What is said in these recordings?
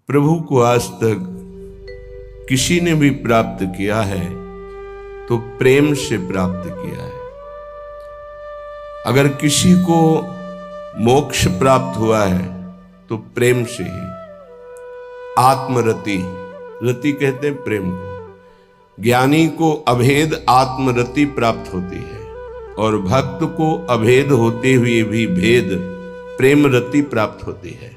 प्रभु को आज तक किसी ने भी प्राप्त किया है तो प्रेम से प्राप्त किया है। अगर किसी को मोक्ष प्राप्त हुआ है तो प्रेम से ही। आत्मरति, रति कहते हैं प्रेम को। ज्ञानी को अभेद आत्मरति प्राप्त होती है और भक्त को अभेद होते हुए भी भेद प्रेम रति प्राप्त होती है।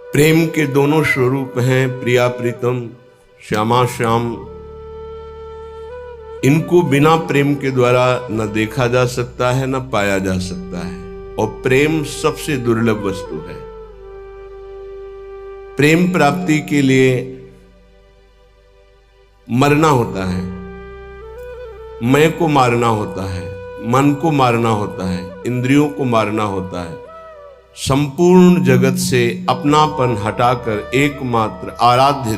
प्रेम के दोनों स्वरूप हैं, प्रिया प्रीतम, श्यामा श्याम। इनको बिना प्रेम के द्वारा न देखा जा सकता है न पाया जा सकता है, और प्रेम सबसे दुर्लभ वस्तु है। प्रेम प्राप्ति के लिए मरना होता है, मैं को मारना होता है, मन को मारना होता है, इंद्रियों को मारना होता है, संपूर्ण जगत से अपनापन हटाकर एकमात्र आराध्य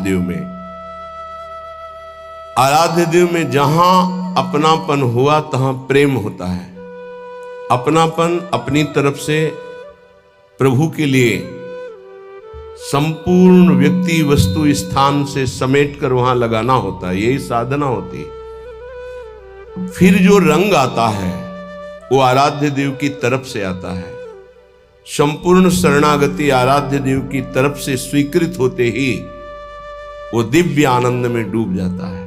देव में जहां अपनापन हुआ तहां प्रेम होता है। अपनापन अपनी तरफ से प्रभु के लिए संपूर्ण व्यक्ति वस्तु स्थान से समेटकर वहां लगाना होता है, यही साधना होती है। फिर जो रंग आता है वो आराध्य देव की तरफ से आता है। संपूर्ण शरणागति आराध्य देव की तरफ से स्वीकृत होते ही वो दिव्य आनंद में डूब जाता है।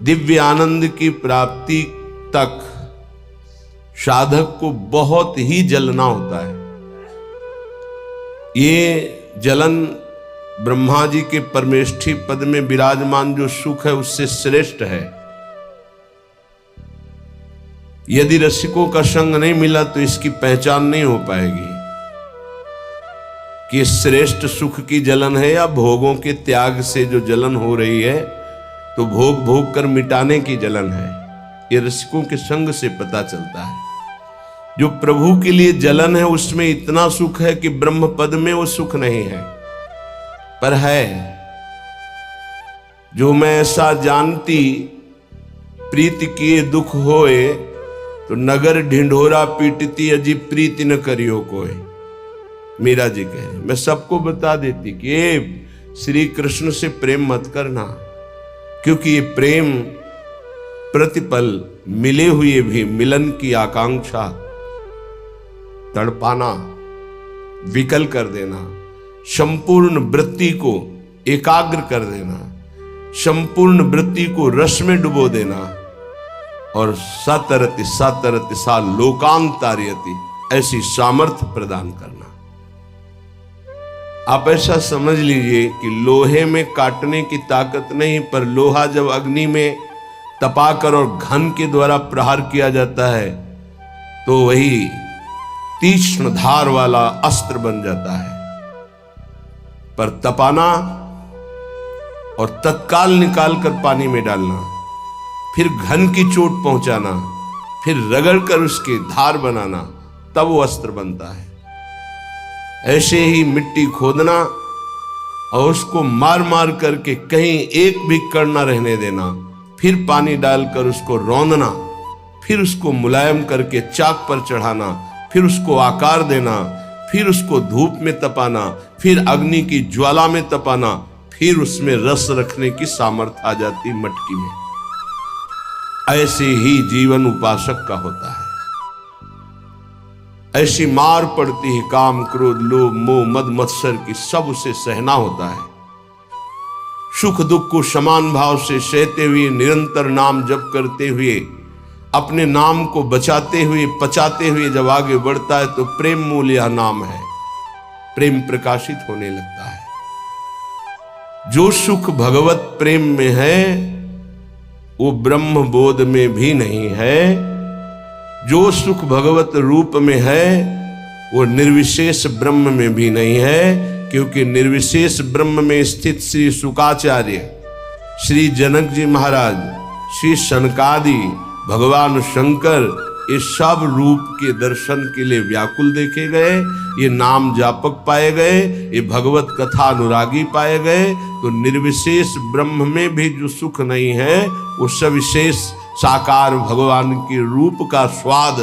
दिव्य आनंद की प्राप्ति तक साधक को बहुत ही जलना होता है। ये जलन ब्रह्मा जी के परमेष्ठी पद में विराजमान जो सुख है उससे श्रेष्ठ है। यदि रसिकों का संग नहीं मिला तो इसकी पहचान नहीं हो पाएगी कि श्रेष्ठ सुख की जलन है या भोगों के त्याग से जो जलन हो रही है तो भोग भोग कर मिटाने की जलन है। ये रसिकों के संग से पता चलता है। जो प्रभु के लिए जलन है उसमें इतना सुख है कि ब्रह्म पद में वो सुख नहीं है, पर है। जो मैं ऐसा जानती प्रीति किए दुख होए, तो नगर ढिंढोरा पीटती अजी प्रीति न करियो कोई। मीरा जी कहे, मैं सबको बता देती कि श्री कृष्ण से प्रेम मत करना, क्योंकि ये प्रेम प्रतिपल मिले हुए भी मिलन की आकांक्षा तड़पाना, विकल कर देना, संपूर्ण वृत्ति को एकाग्र कर देना, संपूर्ण वृत्ति को रस में डुबो देना, और सतरति सतरति सा लोकांतार्यति, ऐसी सामर्थ्य प्रदान करना। आप ऐसा समझ लीजिए कि लोहे में काटने की ताकत नहीं, पर लोहा जब अग्नि में तपाकर और घन के द्वारा प्रहार किया जाता है तो वही तीक्ष्ण धार वाला अस्त्र बन जाता है। पर तपाना और तत्काल निकालकर पानी में डालना, फिर घन की चोट पहुंचाना, फिर रगड़कर उसकी धार बनाना, तब वो अस्त्र बनता है। ऐसे ही मिट्टी खोदना और उसको मार मार करके कहीं एक भी कण न रहने देना, फिर पानी डालकर उसको रौंदना, फिर उसको मुलायम करके चाक पर चढ़ाना, फिर उसको आकार देना, फिर उसको धूप में तपाना, फिर अग्नि की ज्वाला में तपाना, फिर उसमें रस रखने की सामर्थ्य आ जाती मटकी में। ऐसे ही जीवन उपासक का होता है। ऐसी मार पड़ती है काम क्रोध लोभ मोह मद मत्सर की, सब उसे सहना होता है। सुख दुख को समान भाव से सहते हुए, निरंतर नाम जप करते हुए, अपने नाम को बचाते हुए पचाते हुए जब आगे बढ़ता है तो प्रेम मूल यह नाम है। प्रेम प्रकाशित होने लगता है। जो सुख भगवत प्रेम में है वो ब्रह्म बोध में भी नहीं है। जो सुख भगवत रूप में है वो निर्विशेष ब्रह्म में भी नहीं है, क्योंकि निर्विशेष ब्रह्म में स्थित श्री शुकाचार्य, श्री जनक जी महाराज, श्री सनकादि, भगवान शंकर, ये सब रूप के दर्शन के लिए व्याकुल देखे गए, ये नाम जापक पाए गए, ये भगवत कथा अनुरागी पाए गए। तो निर्विशेष ब्रह्म में भी जो सुख नहीं है वो सविशेष साकार भगवान के रूप का स्वाद,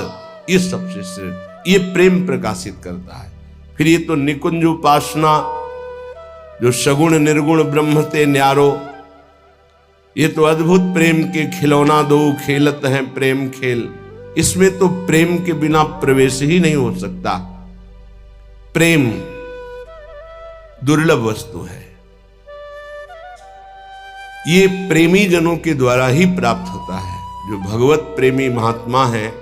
ये सबसे श्रेष्ठ, ये प्रेम प्रकाशित करता है। फिर ये तो निकुंज उपासना, जो सगुण निर्गुण ब्रह्म ते न्यारो, ये तो अद्भुत प्रेम के खिलौना दो खेलत हैं प्रेम खेल। इसमें तो प्रेम के बिना प्रवेश ही नहीं हो सकता। प्रेम दुर्लभ वस्तु है, ये प्रेमी जनों के द्वारा ही प्राप्त होता है। जो भगवत प्रेमी महात्मा हैं,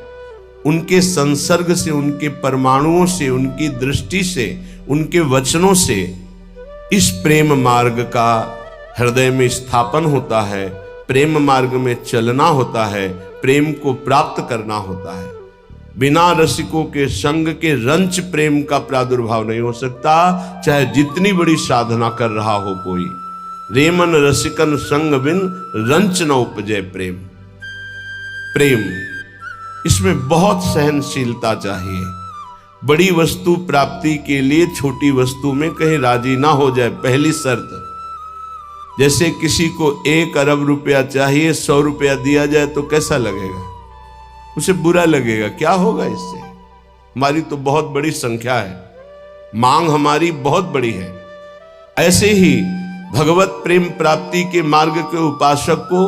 उनके संसर्ग से, उनके परमाणुओं से, उनकी दृष्टि से, उनके वचनों से इस प्रेम मार्ग का हृदय में स्थापन होता है, प्रेम मार्ग में चलना होता है, प्रेम को प्राप्त करना होता है। बिना रसिकों के संग के रंच प्रेम का प्रादुर्भाव नहीं हो सकता, चाहे जितनी बड़ी साधना कर रहा हो कोई। रेमन रसिकन संग बिन रंच न उपजय प्रेम। प्रेम, इसमें बहुत सहनशीलता चाहिए। बड़ी वस्तु प्राप्ति के लिए छोटी वस्तु में कहीं राजी ना हो जाए, पहली शर्त। जैसे किसी को 1 अरब रुपया चाहिए, 100 रुपया दिया जाए तो कैसा लगेगा? उसे बुरा लगेगा। क्या होगा इससे? हमारी तो बहुत बड़ी संख्या है, मांग हमारी बहुत बड़ी है। ऐसे ही भगवत प्रेम प्राप्ति के मार्ग के उपासक को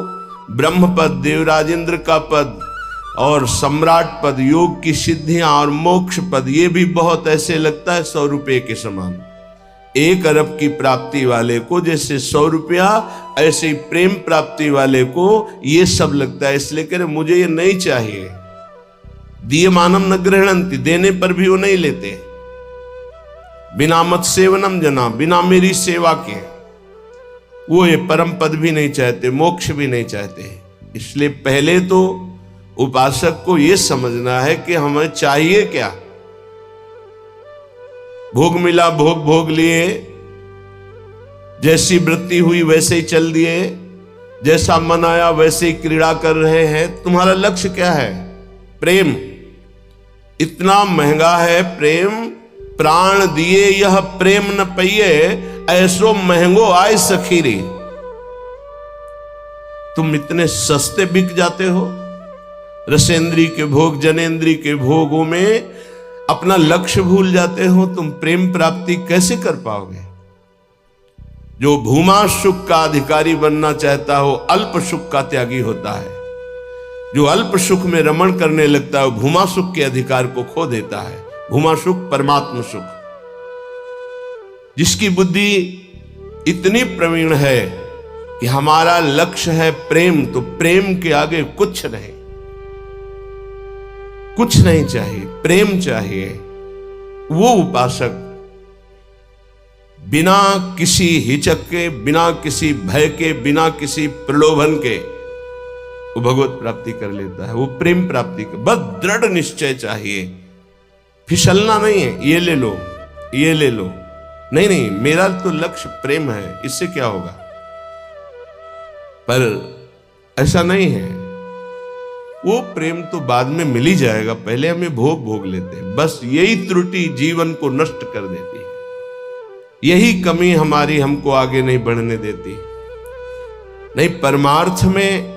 ब्रह्म पद, देवराजेंद्र का पद और सम्राट पद, योग की सिद्धियां और मोक्ष पद, ये भी बहुत ऐसे लगता है 100 रुपये के समान। 1 अरब की प्राप्ति वाले को जैसे 100 रुपया, ऐसे ही प्रेम प्राप्ति वाले को ये सब लगता है। इसलिए कह रहे मुझे ये नहीं चाहिए। दीयमानम न गृह्णन्ति, देने पर भी वो नहीं लेते। बिना मत सेवनम जना, बिना मेरी सेवा के वो ये परम पद भी नहीं चाहते, मोक्ष भी नहीं चाहते। इसलिए पहले तो उपासक को यह समझना है कि हमें चाहिए क्या। भोग मिला, भोग भोग लिए, जैसी वृत्ति हुई वैसे ही चल दिए, जैसा मन आया वैसे ही क्रीड़ा कर रहे हैं। तुम्हारा लक्ष्य क्या है? प्रेम। इतना महंगा है प्रेम, प्राण दिए यह प्रेम न पइए, ऐसो महंगो आय सखीरी। तुम इतने सस्ते बिक जाते हो। रसेंद्री के भोग, जनेन्द्री के भोगों में अपना लक्ष्य भूल जाते हो। तुम प्रेम प्राप्ति कैसे कर पाओगे? जो भूमा सुख का अधिकारी बनना चाहता हो, अल्प सुख का त्यागी होता है। जो अल्प सुख में रमण करने लगता है, भूमा सुख के अधिकार को खो देता है। भूमा सुख परमात्म सुख। जिसकी बुद्धि इतनी प्रवीण है कि हमारा लक्ष्य है प्रेम, तो प्रेम के आगे कुछ नहीं, कुछ नहीं चाहिए, प्रेम चाहिए। वो उपासक बिना किसी हिचक के, बिना किसी भय के, बिना किसी प्रलोभन के वो भगवत प्राप्ति कर लेता है। वो प्रेम प्राप्ति का बस दृढ़ निश्चय चाहिए। फिसलना नहीं है, ये ले लो, ये ले लो, नहीं नहीं, मेरा तो लक्ष्य प्रेम है, इससे क्या होगा। पर ऐसा नहीं है। वो प्रेम तो बाद में मिल ही जाएगा, पहले हमें भोग लेते हैं। बस यही त्रुटि जीवन को नष्ट कर देती है, यही कमी हमारी हमको आगे नहीं बढ़ने देती। नहीं, परमार्थ में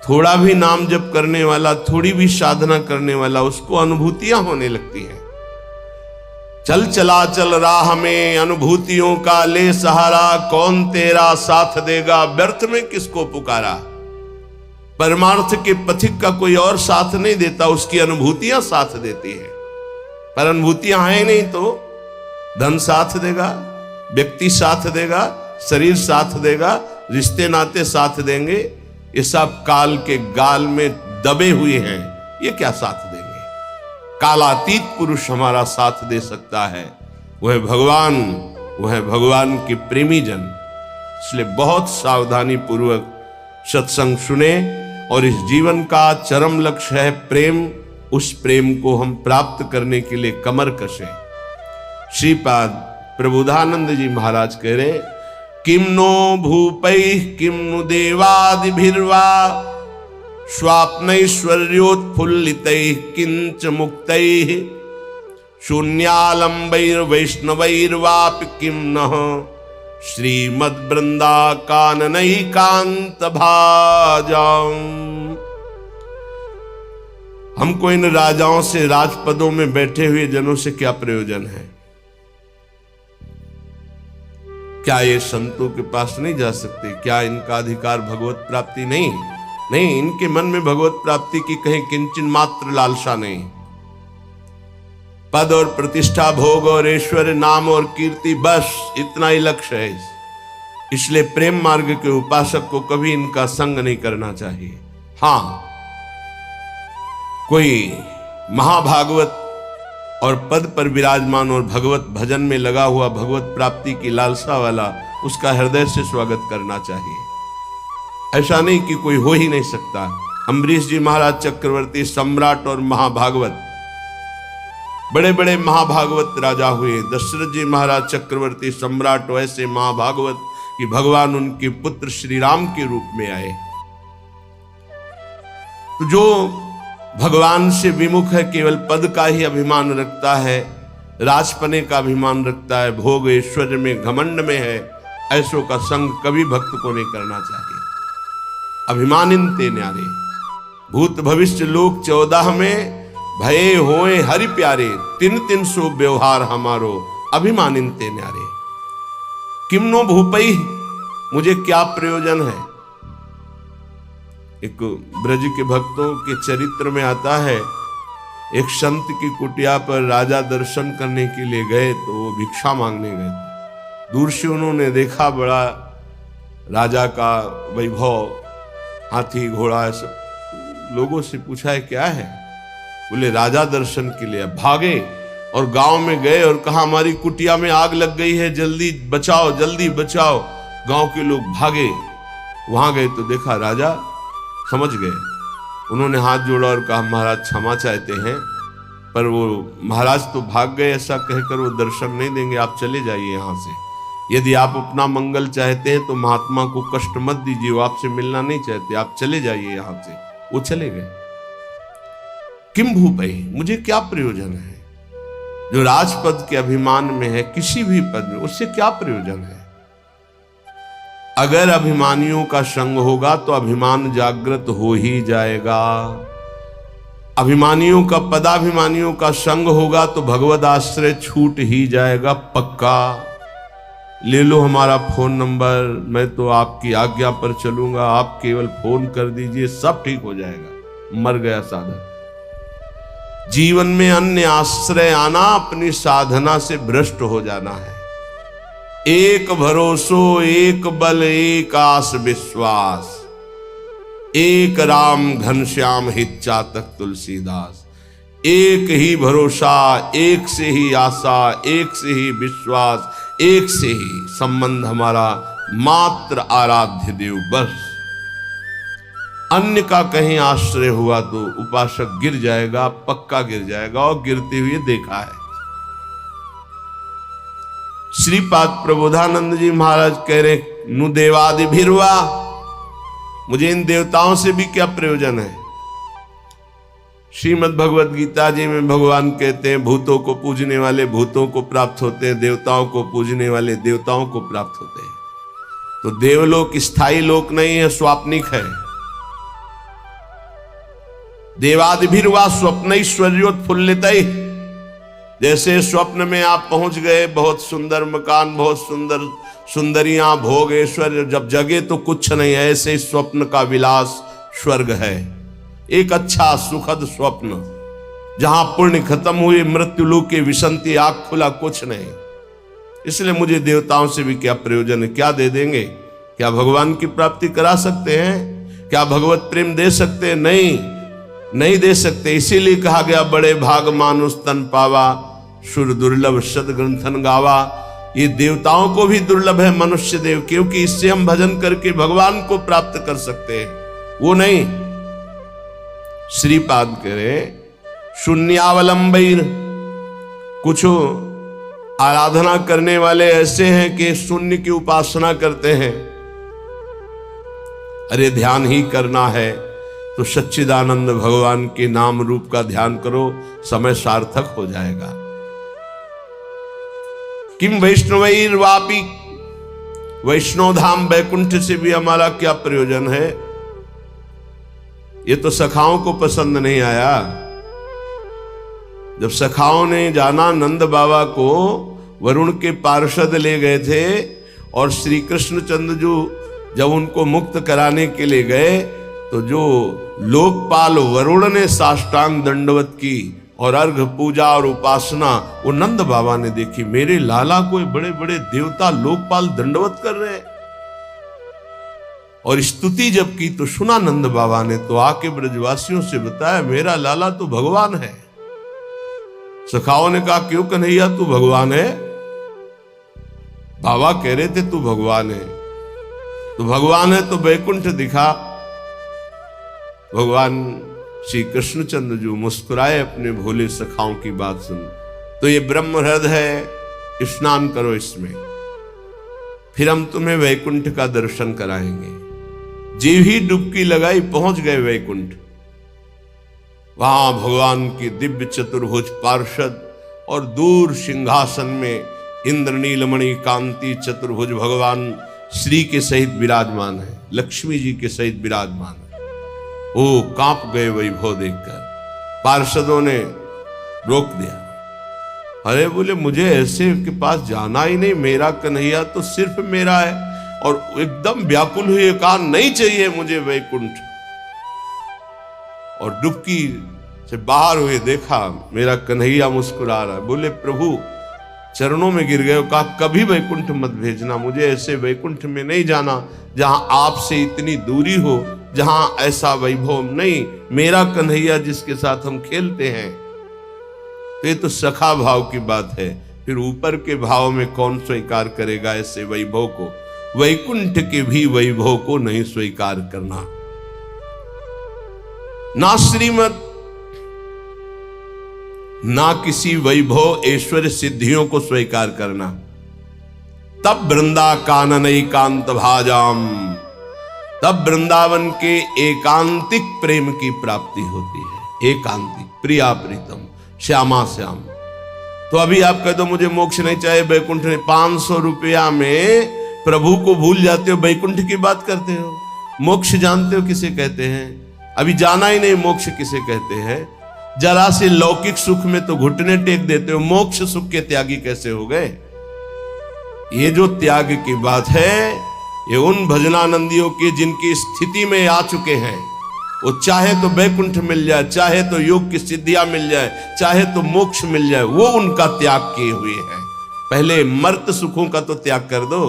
थोड़ा भी नाम जप करने वाला, थोड़ी भी साधना करने वाला, उसको अनुभूतियां होने लगती हैं। चल चला चल राह में अनुभूतियों का ले सहारा, कौन तेरा साथ देगा व्यर्थ में किसको पुकारा। परमार्थ के पथिक का कोई और साथ नहीं देता, उसकी अनुभूतियां साथ देती है। पर अनुभूतियां हैं नहीं तो धन साथ देगा, व्यक्ति साथ देगा, शरीर साथ देगा, रिश्ते नाते साथ देंगे। ये सब काल के गाल में दबे हुए हैं, ये क्या साथ देंगे। कालातीत पुरुष हमारा साथ दे सकता है, वह भगवान, वह भगवान के प्रेमी जन। इसलिए बहुत सावधानी पूर्वक सत्संग सुने और इस जीवन का चरम लक्ष्य है प्रेम। उस प्रेम को हम प्राप्त करने के लिए कमर कसे। श्रीपाद प्रबोधानंद जी महाराज कह रहे, किम नो भूपैः किम नु देवादिभिर्वा स्वाप्नैश्वर्योत्फुल्लितैः किंच मुक्तैः शून्यालंबैर्वैष्णवैर्वापि किम नः श्रीमद्वृंदा काननैकांत भाजाम। हमको इन राजाओं से, राजपदों में बैठे हुए जनों से क्या प्रयोजन है? क्या ये संतों के पास नहीं जा सकते? क्या इनका अधिकार भगवत प्राप्ति नहीं? नहीं, इनके मन में भगवत प्राप्ति की कहीं किंचन मात्र लालसा नहीं। पद और प्रतिष्ठा, भोग और ऐश्वर्य, नाम और कीर्ति, बस इतना ही लक्ष्य है। इसलिए प्रेम मार्ग के उपासक को कभी इनका संग नहीं करना चाहिए। हाँ, कोई महाभागवत और पद पर विराजमान और भगवत भजन में लगा हुआ, भगवत प्राप्ति की लालसा वाला, उसका हृदय से स्वागत करना चाहिए। ऐसा नहीं कि कोई हो ही नहीं सकता। अम्बरीश जी महाराज चक्रवर्ती सम्राट और महाभागवत, बड़े बड़े महाभागवत राजा हुए। दशरथ जी महाराज चक्रवर्ती सम्राट वैसे महाभागवत कि भगवान उनके पुत्र श्री राम के रूप में आए। तो जो भगवान से विमुख है, केवल पद का ही अभिमान रखता है, राजपने का अभिमान रखता है, भोग ऐश्वर्य में घमंड में है, ऐसों का संग कभी भक्त को नहीं करना चाहिए। अभिमानिनते न्यारे, भूत भविष्य लोक 14 में भये होए हरि प्यारे, 3 सो व्यवहार हमारो, अभिमानिनते न्यारे। किमनो भूपई, मुझे क्या प्रयोजन है। एक ब्रज के भक्तों के चरित्र में आता है, एक संत की कुटिया पर राजा दर्शन करने के लिए गए तो वो भिक्षा मांगने गए। दूर से उन्होंने देखा बड़ा राजा का वैभव, हाथी घोड़ा, सब लोगों से पूछा है क्या है। बोले राजा दर्शन के लिए। भागे और गांव में गए और कहा हमारी कुटिया में आग लग गई है, जल्दी बचाओ, जल्दी बचाओ। गांव के लोग भागे, वहां गए तो देखा राजा समझ गए। उन्होंने हाथ जोड़ा और कहा महाराज क्षमा चाहते हैं, पर वो महाराज तो भाग गए, ऐसा कहकर वो दर्शन नहीं देंगे, आप चले जाइए यहाँ से। यदि आप अपना मंगल चाहते हैं तो महात्मा को कष्ट मत दीजिए, वो आपसे मिलना नहीं चाहते, आप चले जाइए यहाँ से। वो चले गए। किम भूपई, मुझे क्या प्रयोजन है। जो राजपद के अभिमान में है, किसी भी पद में, उससे क्या प्रयोजन है। अगर अभिमानियों का संग होगा तो अभिमान जागृत हो ही जाएगा। अभिमानियों का, पदाभिमानियों का संग होगा तो भगवद आश्रय छूट ही जाएगा पक्का। ले लो हमारा फोन नंबर, मैं तो आपकी आज्ञा पर चलूंगा, आप केवल फोन कर दीजिए, सब ठीक हो जाएगा। मर गया साधक। जीवन में अन्य आश्रय आना अपनी साधना से भ्रष्ट हो जाना है। एक भरोसो, एक बल, एक आस विश्वास, एक राम घनश्याम हित चातक तुलसीदास। एक ही भरोसा, एक से ही आशा, एक से ही विश्वास, एक से ही संबंध हमारा मात्र आराध्य देव, बस। अन्य का कहीं आश्रय हुआ तो उपासक गिर जाएगा, पक्का गिर जाएगा, और गिरते हुए देखा है। श्रीपाद प्रबोधानंद जी महाराज कह रहे, नु देवादि भिरवा, मुझे इन देवताओं से भी क्या प्रयोजन है। श्रीमद् भगवद गीता जी में भगवान कहते हैं, भूतों को पूजने वाले भूतों को प्राप्त होते हैं, देवताओं को पूजने वाले देवताओं को प्राप्त होते हैं। तो देवलोक स्थायी लोक नहीं है, स्वाप्निक है। देवादिभिर्वा स्वप्नैश्वर्योत्फुल्लितैः, जैसे स्वप्न में आप पहुंच गए, बहुत सुंदर मकान, बहुत सुंदर सुंदरियां, भोग ऐश्वर्य, जब जगे तो कुछ नहीं है। ऐसे स्वप्न का विलास स्वर्ग है, एक अच्छा सुखद स्वप्न, जहां पुण्य खत्म हुए, मृत्यु लोक के विसंति, आग खुला, कुछ नहीं। इसलिए मुझे देवताओं से भी क्या प्रयोजन है। क्या दे देंगे? क्या भगवान की प्राप्ति करा सकते हैं? क्या भगवत प्रेम दे सकते हैं? नहीं दे सकते। इसीलिए कहा गया, बड़े भाग मानुष तन पावा, सुर दुर्लभ सद ग्रंथन गावा। ये देवताओं को भी दुर्लभ है मनुष्य देव, क्योंकि इससे हम भजन करके भगवान को प्राप्त कर सकते हैं, वो नहीं। श्रीपाद करे शून्यावलंबीर, कुछ आराधना करने वाले ऐसे हैं कि शून्य की उपासना करते हैं। अरे ध्यान ही करना है तो सच्चिदानंद भगवान के नाम रूप का ध्यान करो, समय सार्थक हो जाएगा। किम वैष्णवैर वापी, वैष्णव धाम वैकुंठ से भी हमारा क्या प्रयोजन है। ये तो सखाओं को पसंद नहीं आया। जब सखाओं ने जाना, नंद बाबा को वरुण के पार्षद ले गए थे, और श्री कृष्णचंद्र जो जब उनको मुक्त कराने के लिए गए तो जो लोकपाल वरुण ने साष्टांग दंडवत की और अर्घ पूजा और उपासना वो नंद बाबा ने देखी। मेरे लाला को बड़े बड़े देवता लोकपाल दंडवत कर रहे हैं। और स्तुति जब की तो सुना नंद बाबा ने, तो आके ब्रजवासियों से बताया मेरा लाला तो भगवान है। सखाओं ने कहा क्यों कन्हैया तू भगवान है? बाबा कह रहे थे तू भगवान है। तो भगवान है तो वैकुंठ दिखा। भगवान श्री कृष्णचंद्र जो मुस्कुराए अपने भोले सखाओं की बात सुन, तो ये ब्रह्म हृदय है, स्नान करो इसमें, फिर हम तुम्हें वैकुंठ का दर्शन कराएंगे। जीव ही डुबकी लगाई पहुंच गए वैकुंठ। वहां भगवान की दिव्य चतुर्भुज पार्षद और दूर सिंहासन में इंद्र नीलमणि कांति चतुर्भुज भगवान श्री के सहित विराजमान है, लक्ष्मी जी के सहित विराजमान है। वो कांप गए वैभव देखकर। पार्षदों ने रोक दिया। अरे बोले मुझे ऐसे के पास जाना ही नहीं, मेरा कन्हैया तो सिर्फ मेरा है। और एकदम व्याकुल हुए कहा नहीं चाहिए मुझे वैकुंठ। और डुबकी से बाहर हुए देखा मेरा कन्हैया मुस्कुरा रहा है। बोले प्रभु चरणों में गिर गए, कहा कभी वैकुंठ मत भेजना, मुझे ऐसे वैकुंठ में नहीं जाना जहां आपसे इतनी दूरी हो, जहां ऐसा वैभव नहीं। मेरा कन्हैया जिसके साथ हम खेलते हैं। तो ये तो सखा भाव की बात है, फिर ऊपर के भाव में कौन स्वीकार करेगा ऐसे वैभव को? वैकुंठ के भी वैभव को नहीं स्वीकार करना, ना श्रीमत ना किसी वैभव ऐश्वर्य सिद्धियों को स्वीकार करना। तब वृंदा कानन एकांत भाजाम, तब वृंदावन के एकांतिक प्रेम की प्राप्ति होती है। एकांतिक, प्रिया प्रीतम, श्यामा श्याम। तो अभी आप कह दो मुझे मोक्ष नहीं चाहिए, वैकुंठ नहीं, 500 रुपया में प्रभु को भूल जाते हो, वैकुंठ की बात करते हो। मोक्ष जानते हो किसे कहते हैं? अभी जाना ही नहीं, मोक्ष किसे कहते हैं? जरा से लौकिक सुख में तो घुटने टेक देते हो, मोक्ष सुख के त्यागी कैसे हो गए? ये जो त्याग की बात है ये उन भजनानंदियों की जिनकी स्थिति में आ चुके हैं। वो चाहे तो वैकुंठ मिल जाए, चाहे तो योग की सिद्धियां मिल जाए, चाहे तो मोक्ष मिल जाए, वो उनका त्याग किए हुए हैं। पहले मर्त सुखों का तो त्याग कर दो,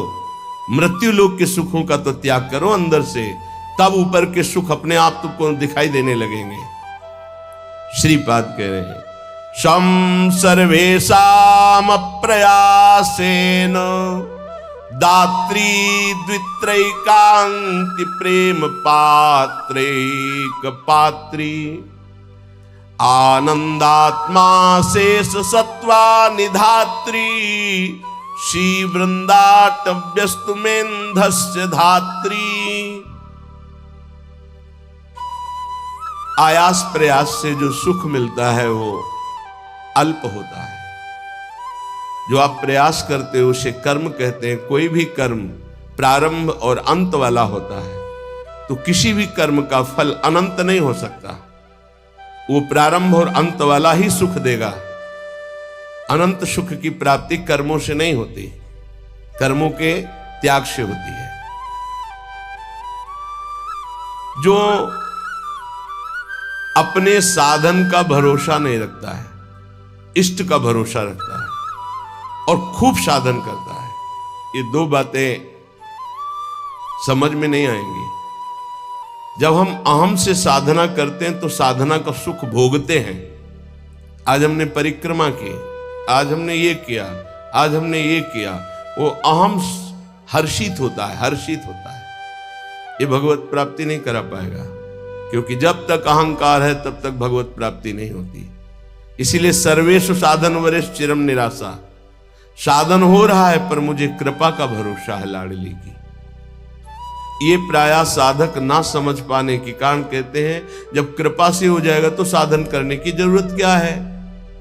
मृत्यु लोक के सुखों का तो त्याग करो अंदर से, तब ऊपर के सुख अपने आप तुमको दिखाई देने लगेंगे। श्रीपाद कह रहे हैं शम सर्वेशाम प्रयासेन दात्री द्वित्रैकांति प्रेम पात्रैक पात्री आनंदात्मा शेष सत्वा निधात्री श्री वृंदाटव्यस्तु मेन्धस्य धात्री। आयास प्रयास से जो सुख मिलता है वो अल्प होता है। जो आप प्रयास करते हो उसे कर्म कहते हैं। कोई भी कर्म प्रारंभ और अंत वाला होता है, तो किसी भी कर्म का फल अनंत नहीं हो सकता। वो प्रारंभ और अंत वाला ही सुख देगा। अनंत सुख की प्राप्ति कर्मों से नहीं होती, कर्मों के त्याग से होती है। जो अपने साधन का भरोसा नहीं रखता है, इष्ट का भरोसा रखता है और खूब साधन करता है, ये दो बातें समझ में नहीं आएंगी। जब हम अहम से साधना करते हैं तो साधना का सुख भोगते हैं। आज हमने परिक्रमा की, आज हमने ये किया, आज हमने ये किया, वो अहम हर्षित होता है, हर्षित होता है। ये भगवत प्राप्ति नहीं करा पाएगा, क्योंकि जब तक अहंकार है तब तक भगवत प्राप्ति नहीं होती। इसीलिए सर्वेषु साधन वरेश चिरम निराशा। साधन हो रहा है पर मुझे कृपा का भरोसा है लाडली की। ये प्रायः साधक ना समझ पाने के कारण कहते हैं जब कृपा से हो जाएगा तो साधन करने की जरूरत क्या है,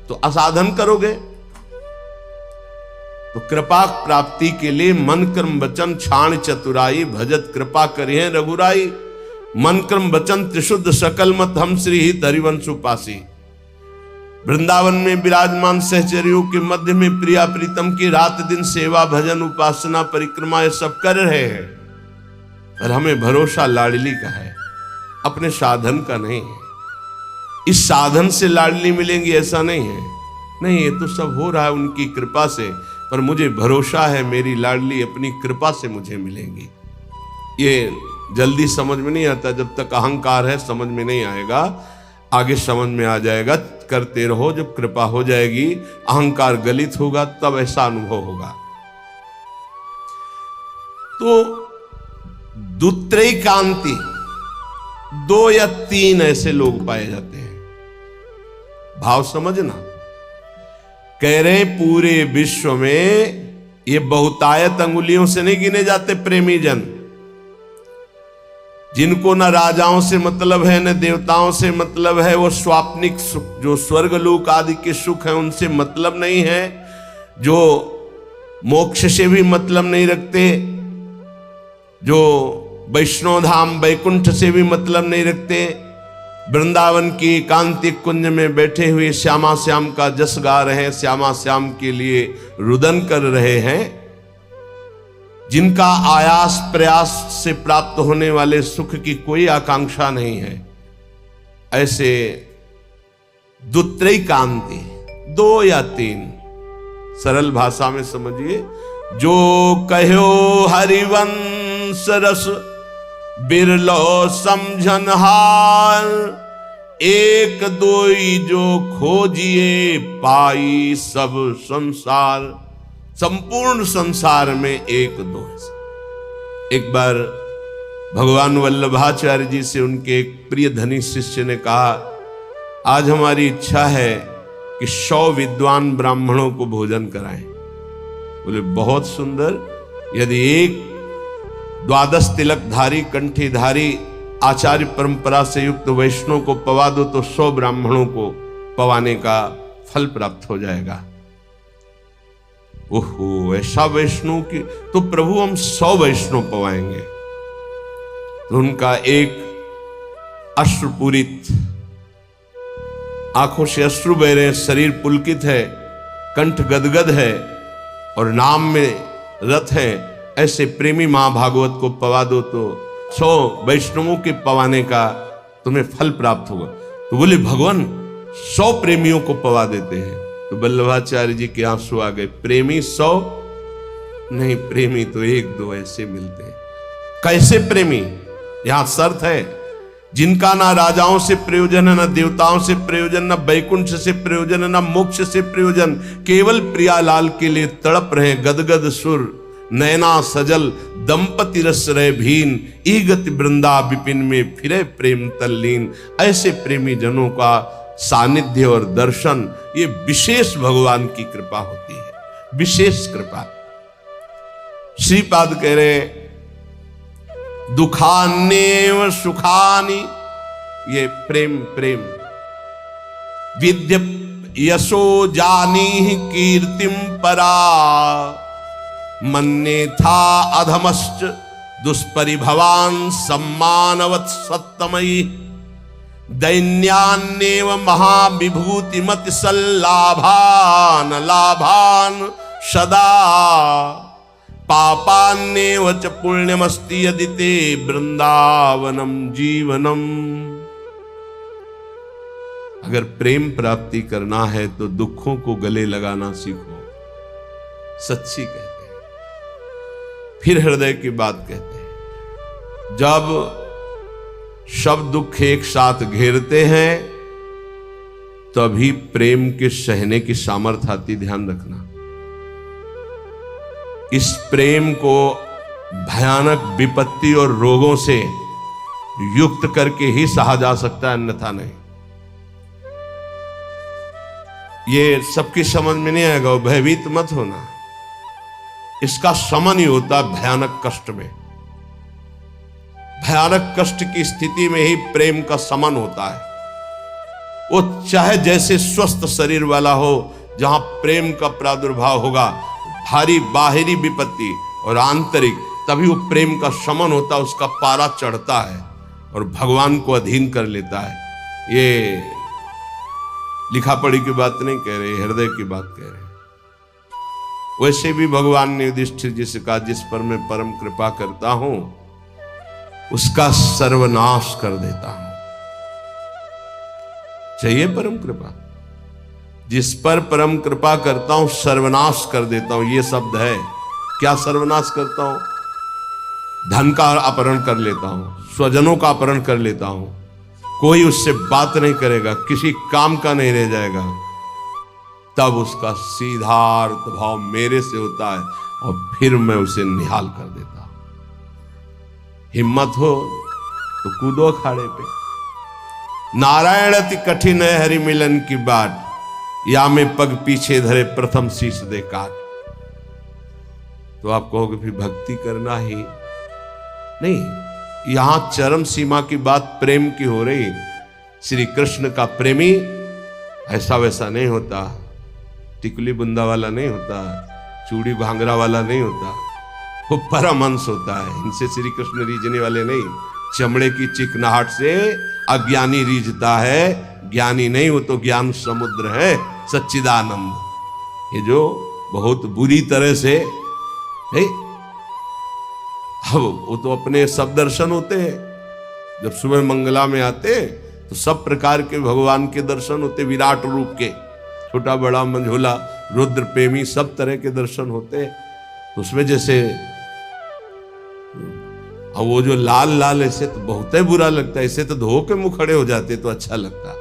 तो असाधन करोगे। तो कृपा प्राप्ति के लिए मन कर्म वचन छाण चतुराई भजत कृपा करिए रघुराई। मन कर्म वचन त्रिशुद्ध सकल मत हम श्री हित हरिवंश उपासी। वृंदावन में विराजमान सहचरियों के मध्य में प्रिया प्रीतम की रात दिन सेवा भजन उपासना परिक्रमा ये सब कर रहे हैं, पर हमें भरोसा लाडली का है, अपने साधन का नहीं है। इस साधन से लाडली मिलेंगी ऐसा नहीं है, नहीं, ये तो सब हो रहा है उनकी कृपा से, पर मुझे भरोसा है मेरी लाडली अपनी कृपा से मुझे मिलेंगी। ये जल्दी समझ में नहीं आता, जब तक अहंकार है समझ में नहीं आएगा, आगे समझ में आ जाएगा। करते रहो, जब कृपा हो जाएगी, अहंकार गलित होगा, तब ऐसा अनुभव होगा। तो दुत्रैकांति, 2 या 3 ऐसे लोग पाए जाते हैं। भाव समझना, कह रहे पूरे विश्व में ये बहुतायत अंगुलियों से नहीं गिने जाते प्रेमी जन, जिनको न राजाओं से मतलब है न देवताओं से मतलब है, वो स्वाप्निक सुख जो स्वर्गलोक आदि के सुख है उनसे मतलब नहीं है, जो मोक्ष से भी मतलब नहीं रखते, जो वैष्णो धाम वैकुंठ से भी मतलब नहीं रखते, वृंदावन की एकांतिक कुंज में बैठे हुए श्यामा श्याम का जस गा रहे हैं, श्यामा श्याम के लिए रुदन कर रहे हैं, जिनका आयास प्रयास से प्राप्त होने वाले सुख की कोई आकांक्षा नहीं है, ऐसे दुत्रैकांति, 2 या 3, सरल भाषा में समझिए, जो कहो हरिवंश रस बिरलो समझन हार, एक दोई जो खोजिए पाई सब संसार। संपूर्ण संसार में 1-2 है। एक बार भगवान वल्लभाचार्य जी से उनके एक प्रिय धनी शिष्य ने कहा, आज हमारी इच्छा है कि 100 विद्वान ब्राह्मणों को भोजन कराएं। बोले बहुत सुंदर, यदि एक 12 तिलकधारी कंठीधारी आचार्य परंपरा से युक्त वैष्णव को पवा दो तो 100 ब्राह्मणों को पवाने का फल प्राप्त हो जाएगा। ओहो, ऐसा वैष्णव की, तो प्रभु हम 100 वैष्णव पवाएंगे। तो उनका एक अश्रुपूरित, आंखों से अश्रु बह रहे, शरीर पुलकित है, कंठ गदगद है और नाम में रत है, ऐसे प्रेमी महाभागवत को पवा दो तो 100 वैष्णवों के पवाने का तुम्हें फल प्राप्त होगा। तो बोले भगवान 100 प्रेमियों को पवा देते हैं। तो वल्लभाचार्य जी के आंसू आ गए, प्रेमी 100 नहीं, प्रेमी तो 1-2 ऐसे मिलते हैं। कैसे प्रेमी? यहां शर्त है, जिनका ना राजाओं से प्रयोजन है, ना देवताओं से प्रयोजन, ना वैकुंठ से प्रयोजन, ना मोक्ष से प्रयोजन, केवल प्रियालाल के लिए तड़प रहे गदगद सुर, नैना सजल दंपति रस रहे भीन, ई गति वृंदा विपिन में फिरे प्रेम तल्लीन। ऐसे प्रेमी जनों का सानिध्य और दर्शन, ये विशेष भगवान की कृपा होती है, विशेष कृपा। श्रीपाद कह रहे दुखान्येव सुखानि, ये प्रेम प्रेम, विद्य यशो जानी कीर्तिम परा, मन्ये था अधमश्च दुष्परिभवान सम्मानवत् सत्तमयी, दैन्यान्येव महाविभूतिमति सल्लाभान लाभान सदा, पापान्येव च पुण्यमस्ति यदि ते वृंदावनम जीवनम। अगर प्रेम प्राप्ति करना है तो दुखों को गले लगाना सीखो, सच्ची कहते हैं। फिर हृदय की बात कहते हैं, जब सब दुख एक साथ घेरते हैं तभी प्रेम के सहने की सामर्थ्य आती, ध्यान रखना। इस प्रेम को भयानक विपत्ति और रोगों से युक्त करके ही सहा जा सकता है, अन्यथा नहीं। ये सबकी समझ में नहीं आएगा, भयभीत मत होना। इसका समन ही होता भयानक कष्ट में। भयानक कष्ट की स्थिति में ही प्रेम का समन होता है। वो चाहे जैसे स्वस्थ शरीर वाला हो, जहां प्रेम का प्रादुर्भाव होगा, भारी बाहरी विपत्ति और आंतरिक, तभी वो प्रेम का समन होता है, उसका पारा चढ़ता है और भगवान को अधीन कर लेता है। ये लिखा पढ़ी की बात नहीं कह रहे, हृदय की बात कह रहे। वैसे भी भगवान ने युधिष्ठिर जी से कहा, जिस पर मैं परम कृपा करता हूं उसका सर्वनाश कर देता हूं। चाहिए परम कृपा? जिस पर परम कृपा करता हूं सर्वनाश कर देता हूं, ये शब्द है। क्या सर्वनाश करता हूं? धन का अपहरण कर लेता हूं, स्वजनों का अपहरण कर लेता हूं, कोई उससे बात नहीं करेगा, किसी काम का नहीं रह जाएगा। तब उसका सीधा अर्थ भाव मेरे से होता है और फिर मैं उसे निहाल कर देता हूं। हिम्मत हो तो कूदो अखाड़े पे। नारायण अति कठिन है हरि मिलन की बाट, या में पग पीछे धरे प्रथम शीश दे काट। तो आप कहोगे फिर भक्ति करना ही नहीं। यहां चरम सीमा की बात प्रेम की हो रही। श्री कृष्ण का प्रेमी ऐसा वैसा नहीं होता, टिकुली बुंदा वाला नहीं होता, चूड़ी भांगरा वाला नहीं होता, वो परमहंस होता है। इनसे श्री कृष्ण रीझने वाले नहीं। चमड़े की चिकनाहट से अज्ञानी रीझता है, ज्ञानी नहीं, वो तो ज्ञान समुद्र है, सच्चिदानंद। ये जो बहुत बुरी तरह से है, अब वो तो अपने सब दर्शन होते हैं। जब सुबह मंगला में आते तो सब प्रकार के भगवान के दर्शन होते, विराट रूप के, छोटा बड़ा मंझोला रुद्र प्रेमी सब तरह के दर्शन होते। तो उसमें जैसे अब वो जो लाल लाल ऐसे तो बहुत ही बुरा लगता है, ऐसे तो धो के मुंह खड़े हो जाते तो अच्छा लगता।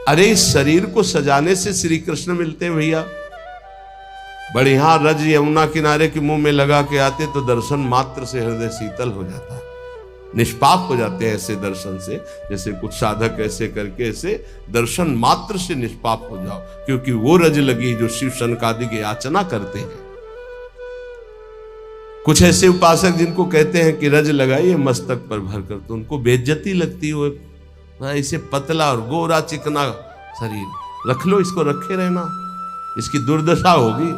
अरे इस शरीर को सजाने से श्री कृष्ण मिलते हैं भैया। बढ़िया रज यमुना किनारे के मुंह में लगा के आते तो दर्शन मात्र से हृदय शीतल हो जाता है, निष्पाप हो जाते हैं ऐसे दर्शन से। जैसे कुछ साधक ऐसे करके ऐसे दर्शन मात्र से निष्पाप हो जाओ, क्योंकि वो रज लगी जो शिव शनकादि की याचना करते हैं। कुछ ऐसे उपासक जिनको कहते हैं कि रज लगाइए मस्तक पर भरकर, तो उनको बेइज्जती लगती है। वो ऐसे पतला और गोरा चिकना शरीर रख लो, इसको रखे रहना, इसकी दुर्दशा होगी।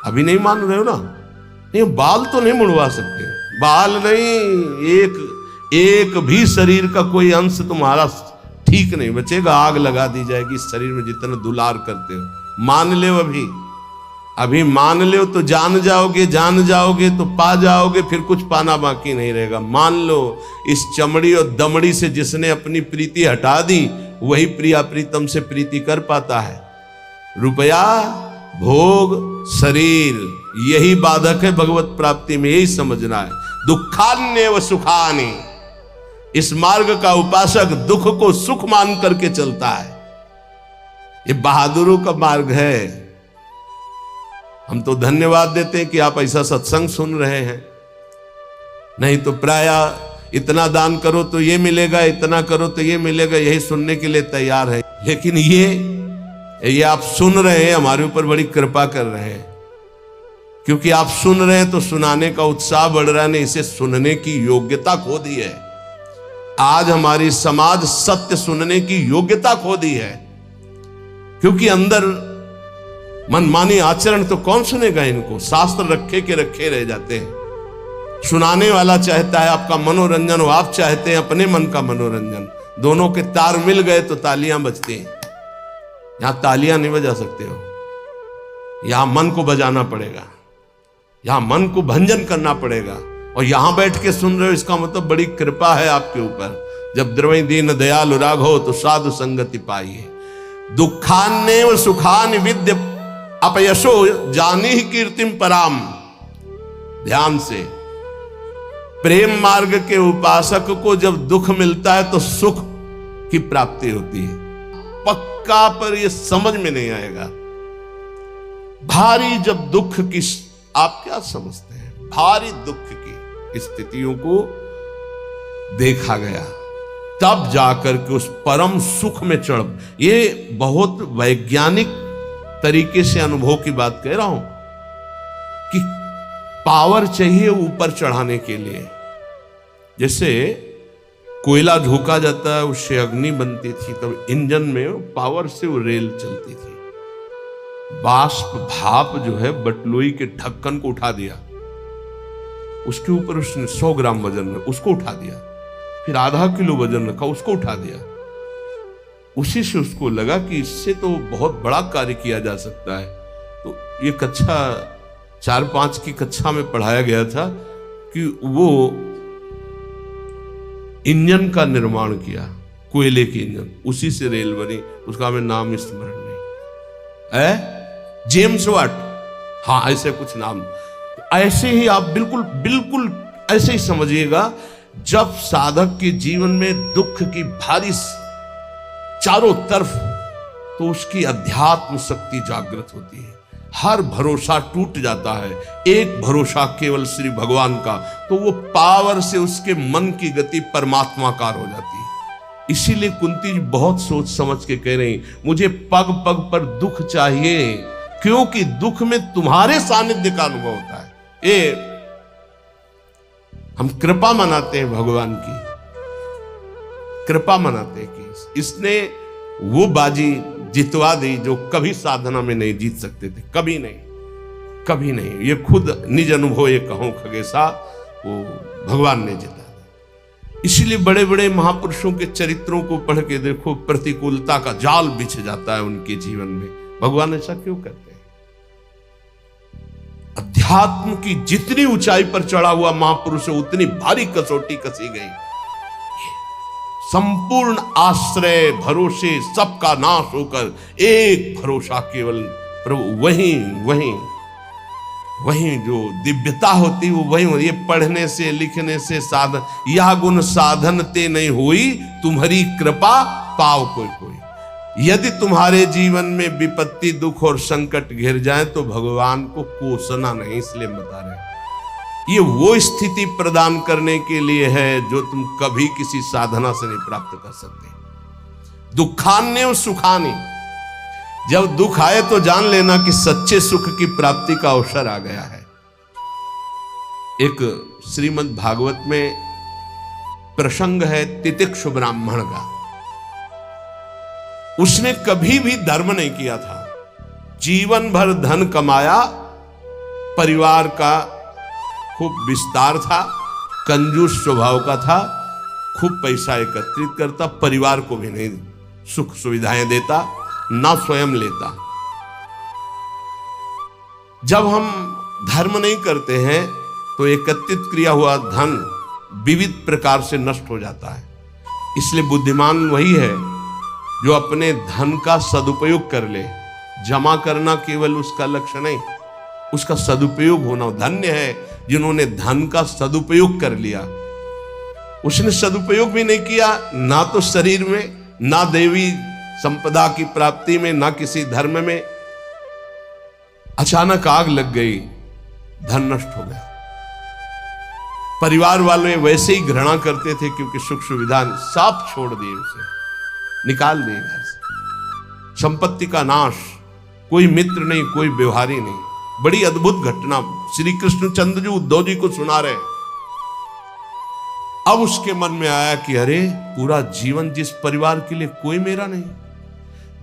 अभी नहीं मान रहे हो ना? नहीं, बाल तो नहीं मुड़वा सकते, बाल नहीं, एक भी शरीर का कोई अंश तुम्हारा ठीक नहीं बचेगा। आग लगा दी जाएगी इस शरीर में जितना दुलार करते हो। मान ले अभी मान लो तो जान जाओगे तो पा जाओगे, फिर कुछ पाना बाकी नहीं रहेगा। मान लो इस चमड़ी और दमड़ी से जिसने अपनी प्रीति हटा दी वही प्रिया प्रीतम से प्रीति कर पाता है। रुपया, भोग, शरीर, यही बाधक है भगवत प्राप्ति में। यही समझना है। दुखान्य व सुखानि, इस मार्ग का उपासक दुख को सुख मान करके चलता है। ये बहादुरों का मार्ग है। हम तो धन्यवाद देते हैं कि आप ऐसा सत्संग सुन रहे हैं, नहीं तो प्रायः इतना दान करो तो ये मिलेगा, इतना करो तो ये मिलेगा, यही सुनने के लिए तैयार है। लेकिन ये आप सुन रहे हैं, हमारे ऊपर बड़ी कृपा कर रहे हैं, क्योंकि आप सुन रहे हैं तो सुनाने का उत्साह बढ़ रहा है। इसे सुनने की योग्यता खो दी है। आज हमारी समाज सत्य सुनने की योग्यता खो दी है, क्योंकि अंदर मनमानी आचरण तो कौन सुनेगा इनको। शास्त्र रखे के रखे रह जाते हैं। सुनाने वाला चाहता है आपका मनोरंजन, आप चाहते हैं अपने मन का मनोरंजन। दोनों के तार मिल गए तो तालियां बजती हैं। यहां तालियां नहीं बजा सकते हो, यहां मन को बजाना पड़ेगा, यहां मन को भंजन करना पड़ेगा। और यहां बैठ के सुन रहे हो, इसका मतलब बड़ी कृपा है आपके ऊपर। जब द्रवई दीन दयालु राघव तो साधु संगति पाइए। दुखान्येव सुखानि विद्य अपयशो जानी ही कीर्तिम पराम। ध्यान से, प्रेम मार्ग के उपासक को जब दुख मिलता है तो सुख की प्राप्ति होती है। पक्का पर यह समझ में नहीं आएगा। भारी जब दुख की, आप क्या समझते हैं, भारी दुख की स्थितियों को देखा गया, तब जाकर के उस परम सुख में चढ़। ये बहुत वैज्ञानिक तरीके से अनुभव की बात कह रहा हूं कि पावर चाहिए ऊपर चढ़ाने के लिए। जैसे कोयला झोंका जाता है, उससे अग्नि बनती थी, तब इंजन में पावर से वो रेल चलती थी। बाष्प भाप जो है बटलोई के ढक्कन को उठा दिया, उसके ऊपर उसने 100 ग्राम वजन में उसको उठा दिया, फिर आधा किलो वजन रखा, उसको उठा दिया। उसी से उसको लगा कि इससे तो बहुत बड़ा कार्य किया जा सकता है। तो ये कक्षा 4-5 की कक्षा में पढ़ाया गया था कि वो इंजन का निर्माण किया, कोयले की इंजन, उसी से रेल बनी, उसका हमें नाम स्मरण नहीं है, जेम्स वाट, हाँ ऐसे कुछ नाम। ऐसे ही आप बिल्कुल बिल्कुल ऐसे ही समझिएगा, जब साधक के जीवन में दुख की भारी चारों तरफ, तो उसकी अध्यात्म शक्ति जागृत होती है, हर भरोसा टूट जाता है, एक भरोसा केवल श्री भगवान का, तो वो पावर से उसके मन की गति परमात्माकार हो जाती है। इसीलिए कुंती जी बहुत सोच समझ के कह रही, मुझे पग पग पर दुख चाहिए, क्योंकि दुख में तुम्हारे सानिध्य का अनुभव होता है। ये हम कृपा मनाते हैं, भगवान की कृपा मनाते हैं कि इसने वो बाजी जितवा दी जो कभी साधना में नहीं जीत सकते थे, कभी नहीं, कभी नहीं। ये खुद निज अनुभव ये कहूं खगेशा, वो भगवान ने जिता दी। इसलिए बड़े बड़े महापुरुषों के चरित्रों को पढ़ के देखो, प्रतिकूलता का जाल बिछ जाता है उनके जीवन में। भगवान ऐसा क्यों करते हैं? अध्यात्म की जितनी ऊंचाई पर चढ़ा हुआ महापुरुष है, उतनी भारी कसौटी कसी गई। संपूर्ण आश्रय भरोसे सबका नाश होकर एक भरोसा केवल प्रभु, वहीं जो दिव्यता होती वो वहीं होती। ये पढ़ने से लिखने से साधन, यह गुण साधन ते नहीं हुई, तुम्हारी कृपा पाव कोई कोई। यदि तुम्हारे जीवन में विपत्ति दुख और संकट घिर जाए तो भगवान को कोसना नहीं, इसलिए बता रहे हैं। ये वो स्थिति प्रदान करने के लिए है जो तुम कभी किसी साधना से नहीं प्राप्त कर सकते। दुखान्य और सुखानी, जब दुख आए तो जान लेना कि सच्चे सुख की प्राप्ति का अवसर आ गया है। एक श्रीमद् भागवत में प्रसंग है तितिक्षु ब्राह्मण का। उसने कभी भी धर्म नहीं किया था, जीवन भर धन कमाया, परिवार का खूब विस्तार था, कंजूस स्वभाव का था, खूब पैसा एकत्रित करता, परिवार को भी नहीं सुख सुविधाएं देता, ना स्वयं लेता। जब हम धर्म नहीं करते हैं तो एकत्रित किया हुआ धन विविध प्रकार से नष्ट हो जाता है। इसलिए बुद्धिमान वही है जो अपने धन का सदुपयोग कर ले। जमा करना केवल उसका लक्ष्य नहीं, उसका सदुपयोग होना। धन्य है जिन्होंने धन का सदुपयोग कर लिया। उसने सदुपयोग भी नहीं किया, ना तो शरीर में, ना देवी संपदा की प्राप्ति में, ना किसी धर्म में। अचानक आग लग गई, धन नष्ट हो गया। परिवार वाले वैसे ही घृणा करते थे क्योंकि सुख सुविधा सब छोड़ दिए, उसे निकाल दिए घर से। संपत्ति का नाश, कोई मित्र नहीं, कोई व्यवहारी नहीं। बड़ी अद्भुत घटना श्री कृष्णचंद्र जी उद्धव जी को सुना रहे। अब उसके मन में आया कि अरे, पूरा जीवन जिस परिवार के लिए कोई मेरा नहीं,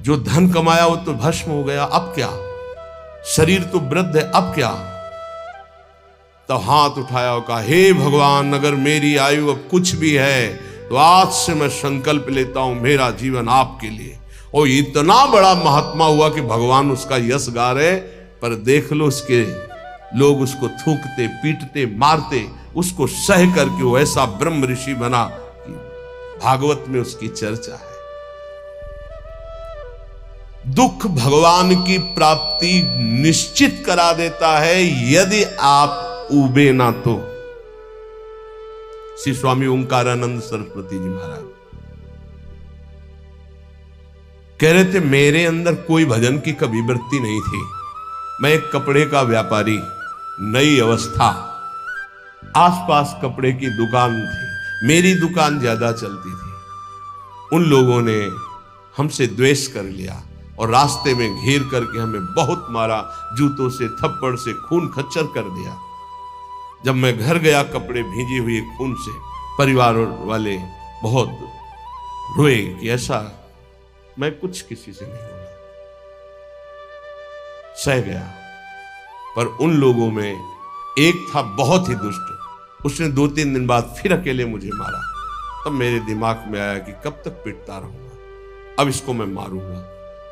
जो धन कमाया वो तो भस्म हो गया, अब क्या? शरीर तो वृद्ध है, अब क्या? तो हाथ उठाया और कहा, हे भगवान, अगर मेरी आयु अब कुछ भी है तो आज से मैं संकल्प लेता हूं मेरा जीवन आपके लिए। और इतना बड़ा महात्मा हुआ कि भगवान उसका यश गा रहे, पर देख लो उसके लोग उसको थूकते, पीटते, मारते, उसको सह करके वो ऐसा ब्रह्म ऋषि बना कि भागवत में उसकी चर्चा है। दुख भगवान की प्राप्ति निश्चित करा देता है यदि आप उबे ना तो। श्री स्वामी ओंकारानंद सरस्वती जी महाराज कह रहे थे, मेरे अंदर कोई भजन की कभी वृत्ति नहीं थी। मैं एक कपड़े का व्यापारी, नई अवस्था, आसपास कपड़े की दुकान थी, मेरी दुकान ज्यादा चलती थी। उन लोगों ने हमसे द्वेष कर लिया और रास्ते में घेर करके हमें बहुत मारा, जूतों से, थप्पड़ से, खून खच्चर कर दिया। जब मैं घर गया कपड़े भींजे हुए खून से, परिवार वाले बहुत रोए कि ऐसा मैं कुछ किसी से नहीं बोला, सह गया। पर उन लोगों में एक था बहुत ही दुष्ट, उसने 2-3 दिन बाद फिर अकेले मुझे मारा। तब मेरे दिमाग में आया कि कब तक पिटता रहूंगा, अब इसको मैं मारूंगा।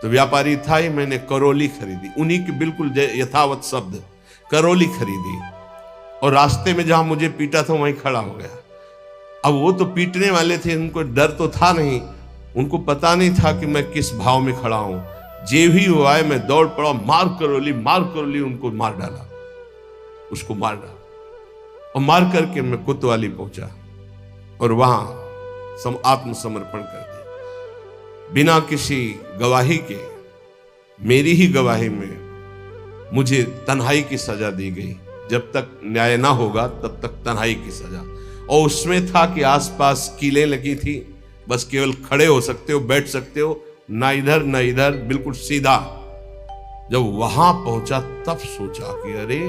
तो व्यापारी था ही, मैंने करौली खरीदी, उन्हीं की बिल्कुल यथावत शब्द, करौली खरीदी, और रास्ते में जहां मुझे पीटा था वहीं खड़ा हो गया। अब वो तो पीटने वाले थे, उनको डर तो था नहीं, उनको पता नहीं था कि मैं किस भाव में खड़ा हूं। जे भी हुआ है मैं दौड़ पड़ा, मार करौली, उनको मार डाला, उसको मार डाला, और मार करके मैं कोतवाली पहुंचा और वहां आत्मसमर्पण कर दिया। बिना किसी गवाही के, मेरी ही गवाही में मुझे तन्हाई की सजा दी गई। जब तक न्याय ना होगा तब तक तन्हाई की सजा। और उसमें था कि आसपास कीलें लगी थी, बस केवल खड़े हो सकते हो, बैठ सकते हो, ना इधर ना इधर, बिल्कुल सीधा। जब वहां पहुंचा तब सोचा कि अरे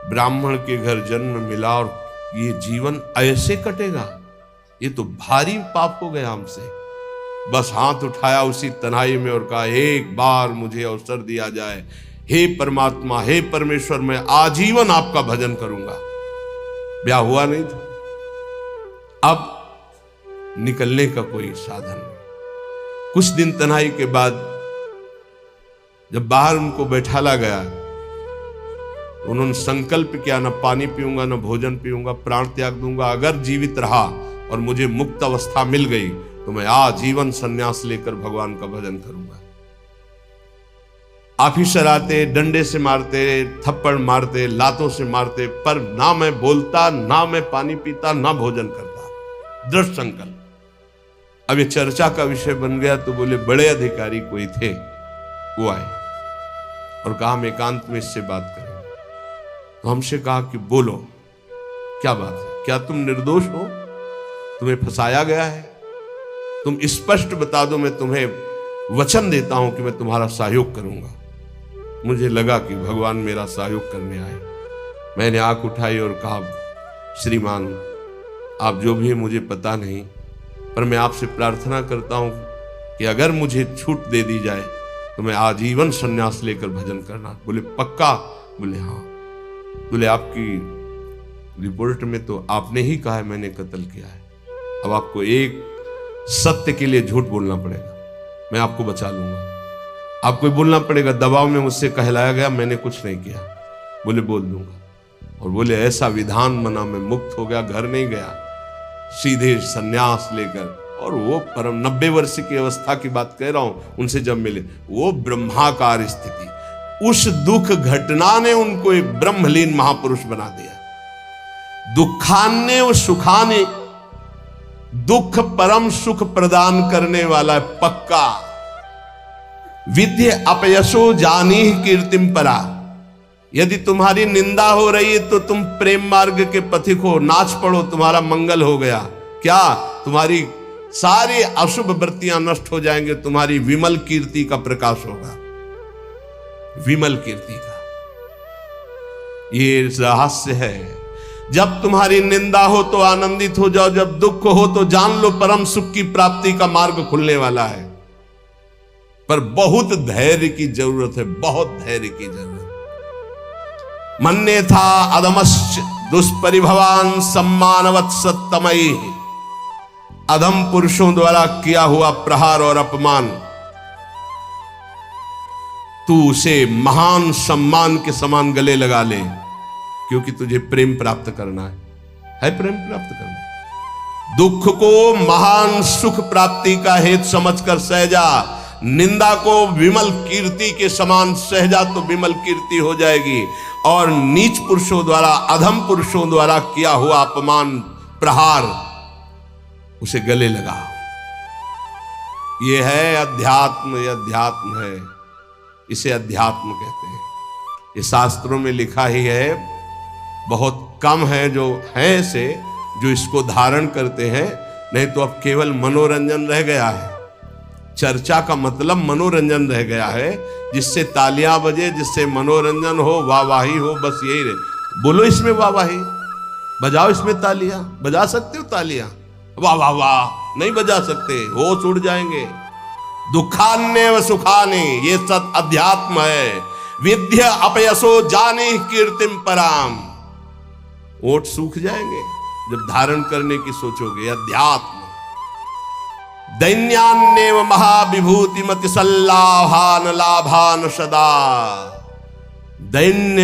ब्राह्मण के घर जन्म मिला और ये जीवन ऐसे कटेगा, ये तो भारी पाप हो गया हमसे। बस हाथ उठाया उसी तन्हाई में और कहा, एक बार मुझे अवसर दिया जाए, हे परमात्मा, हे परमेश्वर, मैं आजीवन आपका भजन करूंगा। ब्याह हुआ नहीं था, अब निकलने का कोई साधन नहीं। कुछ दिन तन्हाई के बाद जब बाहर उनको बैठाला गया, उन्होंने संकल्प किया, न पानी पीऊंगा, न भोजन पीऊंगा, प्राण त्याग दूंगा। अगर जीवित रहा और मुझे मुक्त अवस्था मिल गई तो मैं आजीवन संन्यास लेकर भगवान का भजन करूंगा। ऑफिसर आते, डंडे से मारते, थप्पड़ मारते, लातों से मारते, पर ना मैं बोलता, ना मैं पानी पीता, ना भोजन करता। दृढ़ संकल्प। अब ये चर्चा का विषय बन गया तो बोले बड़े अधिकारी कोई थे, वो आए और कहा हम एकांत में इससे बात करेंगे। तो हमसे कहा कि बोलो, क्या बात है, क्या तुम निर्दोष हो, तुम्हें फंसाया गया है, तुम स्पष्ट बता दो, मैं तुम्हें वचन देता हूं कि मैं तुम्हारा सहयोग करूंगा। मुझे लगा कि भगवान मेरा सहयोग करने आए। मैंने आंख उठाई और कहा, श्रीमान आप जो भी है मुझे पता नहीं, पर मैं आपसे प्रार्थना करता हूं कि अगर मुझे छूट दे दी जाए तो मैं आजीवन संन्यास लेकर भजन करना। बोले पक्का? बोले हाँ। बोले आपकी रिपोर्ट में तो आपने ही कहा है मैंने कत्ल किया है, अब आपको एक सत्य के लिए झूठ बोलना पड़ेगा, मैं आपको बचा लूंगा। आपको बोलना पड़ेगा दबाव में मुझसे कहलाया गया, मैंने कुछ नहीं किया। बोले बोल दूंगा। और बोले ऐसा विधान बना, मैं मुक्त हो गया, घर नहीं गया, सीधे सन्यास लेकर। और वो परम 90 वर्ष की अवस्था की बात कह रहा हूं, उनसे जब मिले, वो ब्रह्माकार स्थिति, उस दुख घटना ने उनको एक ब्रह्मलीन महापुरुष बना दिया। दुखान्य और सुखाने, दुख परम सुख प्रदान करने वाला है पक्का। विद्य अपयशो जानी कीर्तिम परा। यदि तुम्हारी निंदा हो रही है तो तुम प्रेम मार्ग के पथिक हो, नाच पड़ो, तुम्हारा मंगल हो गया। क्या? तुम्हारी सारी अशुभ वृत्तियां नष्ट हो जाएंगे, तुम्हारी विमल कीर्ति का प्रकाश होगा, विमल कीर्ति का। ये रहस्य है। जब तुम्हारी निंदा हो तो आनंदित हो जाओ, जब दुख हो तो जान लो परम सुख की प्राप्ति का मार्ग खुलने वाला है। पर बहुत धैर्य की जरूरत है, बहुत धैर्य की जरूरत। मन्ने था अधमश्च दुष्परिभवान सम्मानवत् सत्तमयी। अधम पुरुषों द्वारा किया हुआ प्रहार और अपमान, तू उसे महान सम्मान के समान गले लगा ले, क्योंकि तुझे प्रेम प्राप्त करना है प्रेम प्राप्त करना। दुख को महान सुख प्राप्ति का हेतु समझकर सहजा, निंदा को विमल कीर्ति के समान सहजा तो विमल कीर्ति हो जाएगी। और नीच पुरुषों द्वारा, अधम पुरुषों द्वारा किया हुआ अपमान, प्रहार, उसे गले लगा। ये है अध्यात्म, ये अध्यात्म है, इसे अध्यात्म कहते हैं। ये शास्त्रों में लिखा ही है, बहुत कम है जो है ऐसे जो इसको धारण करते हैं, नहीं तो अब केवल मनोरंजन रह गया है। चर्चा का मतलब मनोरंजन रह गया है, जिससे तालियां बजे, जिससे मनोरंजन हो, वाहवाही हो, बस यही रहे। बोलो इसमें वाहवाही, बजाओ इसमें तालियां, बजा सकते हो तालियां? वाह वाह वाह नहीं बजा सकते, होश उड़ जाएंगे। दुखान्य व सुखाने, ये सब अध्यात्म है। विद्या अपयसो जाने कीर्तिम पराम। ओठ सूख जाएंगे जब धारण करने की सोचोगे। अध्यात्म, दैन्यान्येव महाविभूति मति सल्लाभान लाभान सदा। दैन्य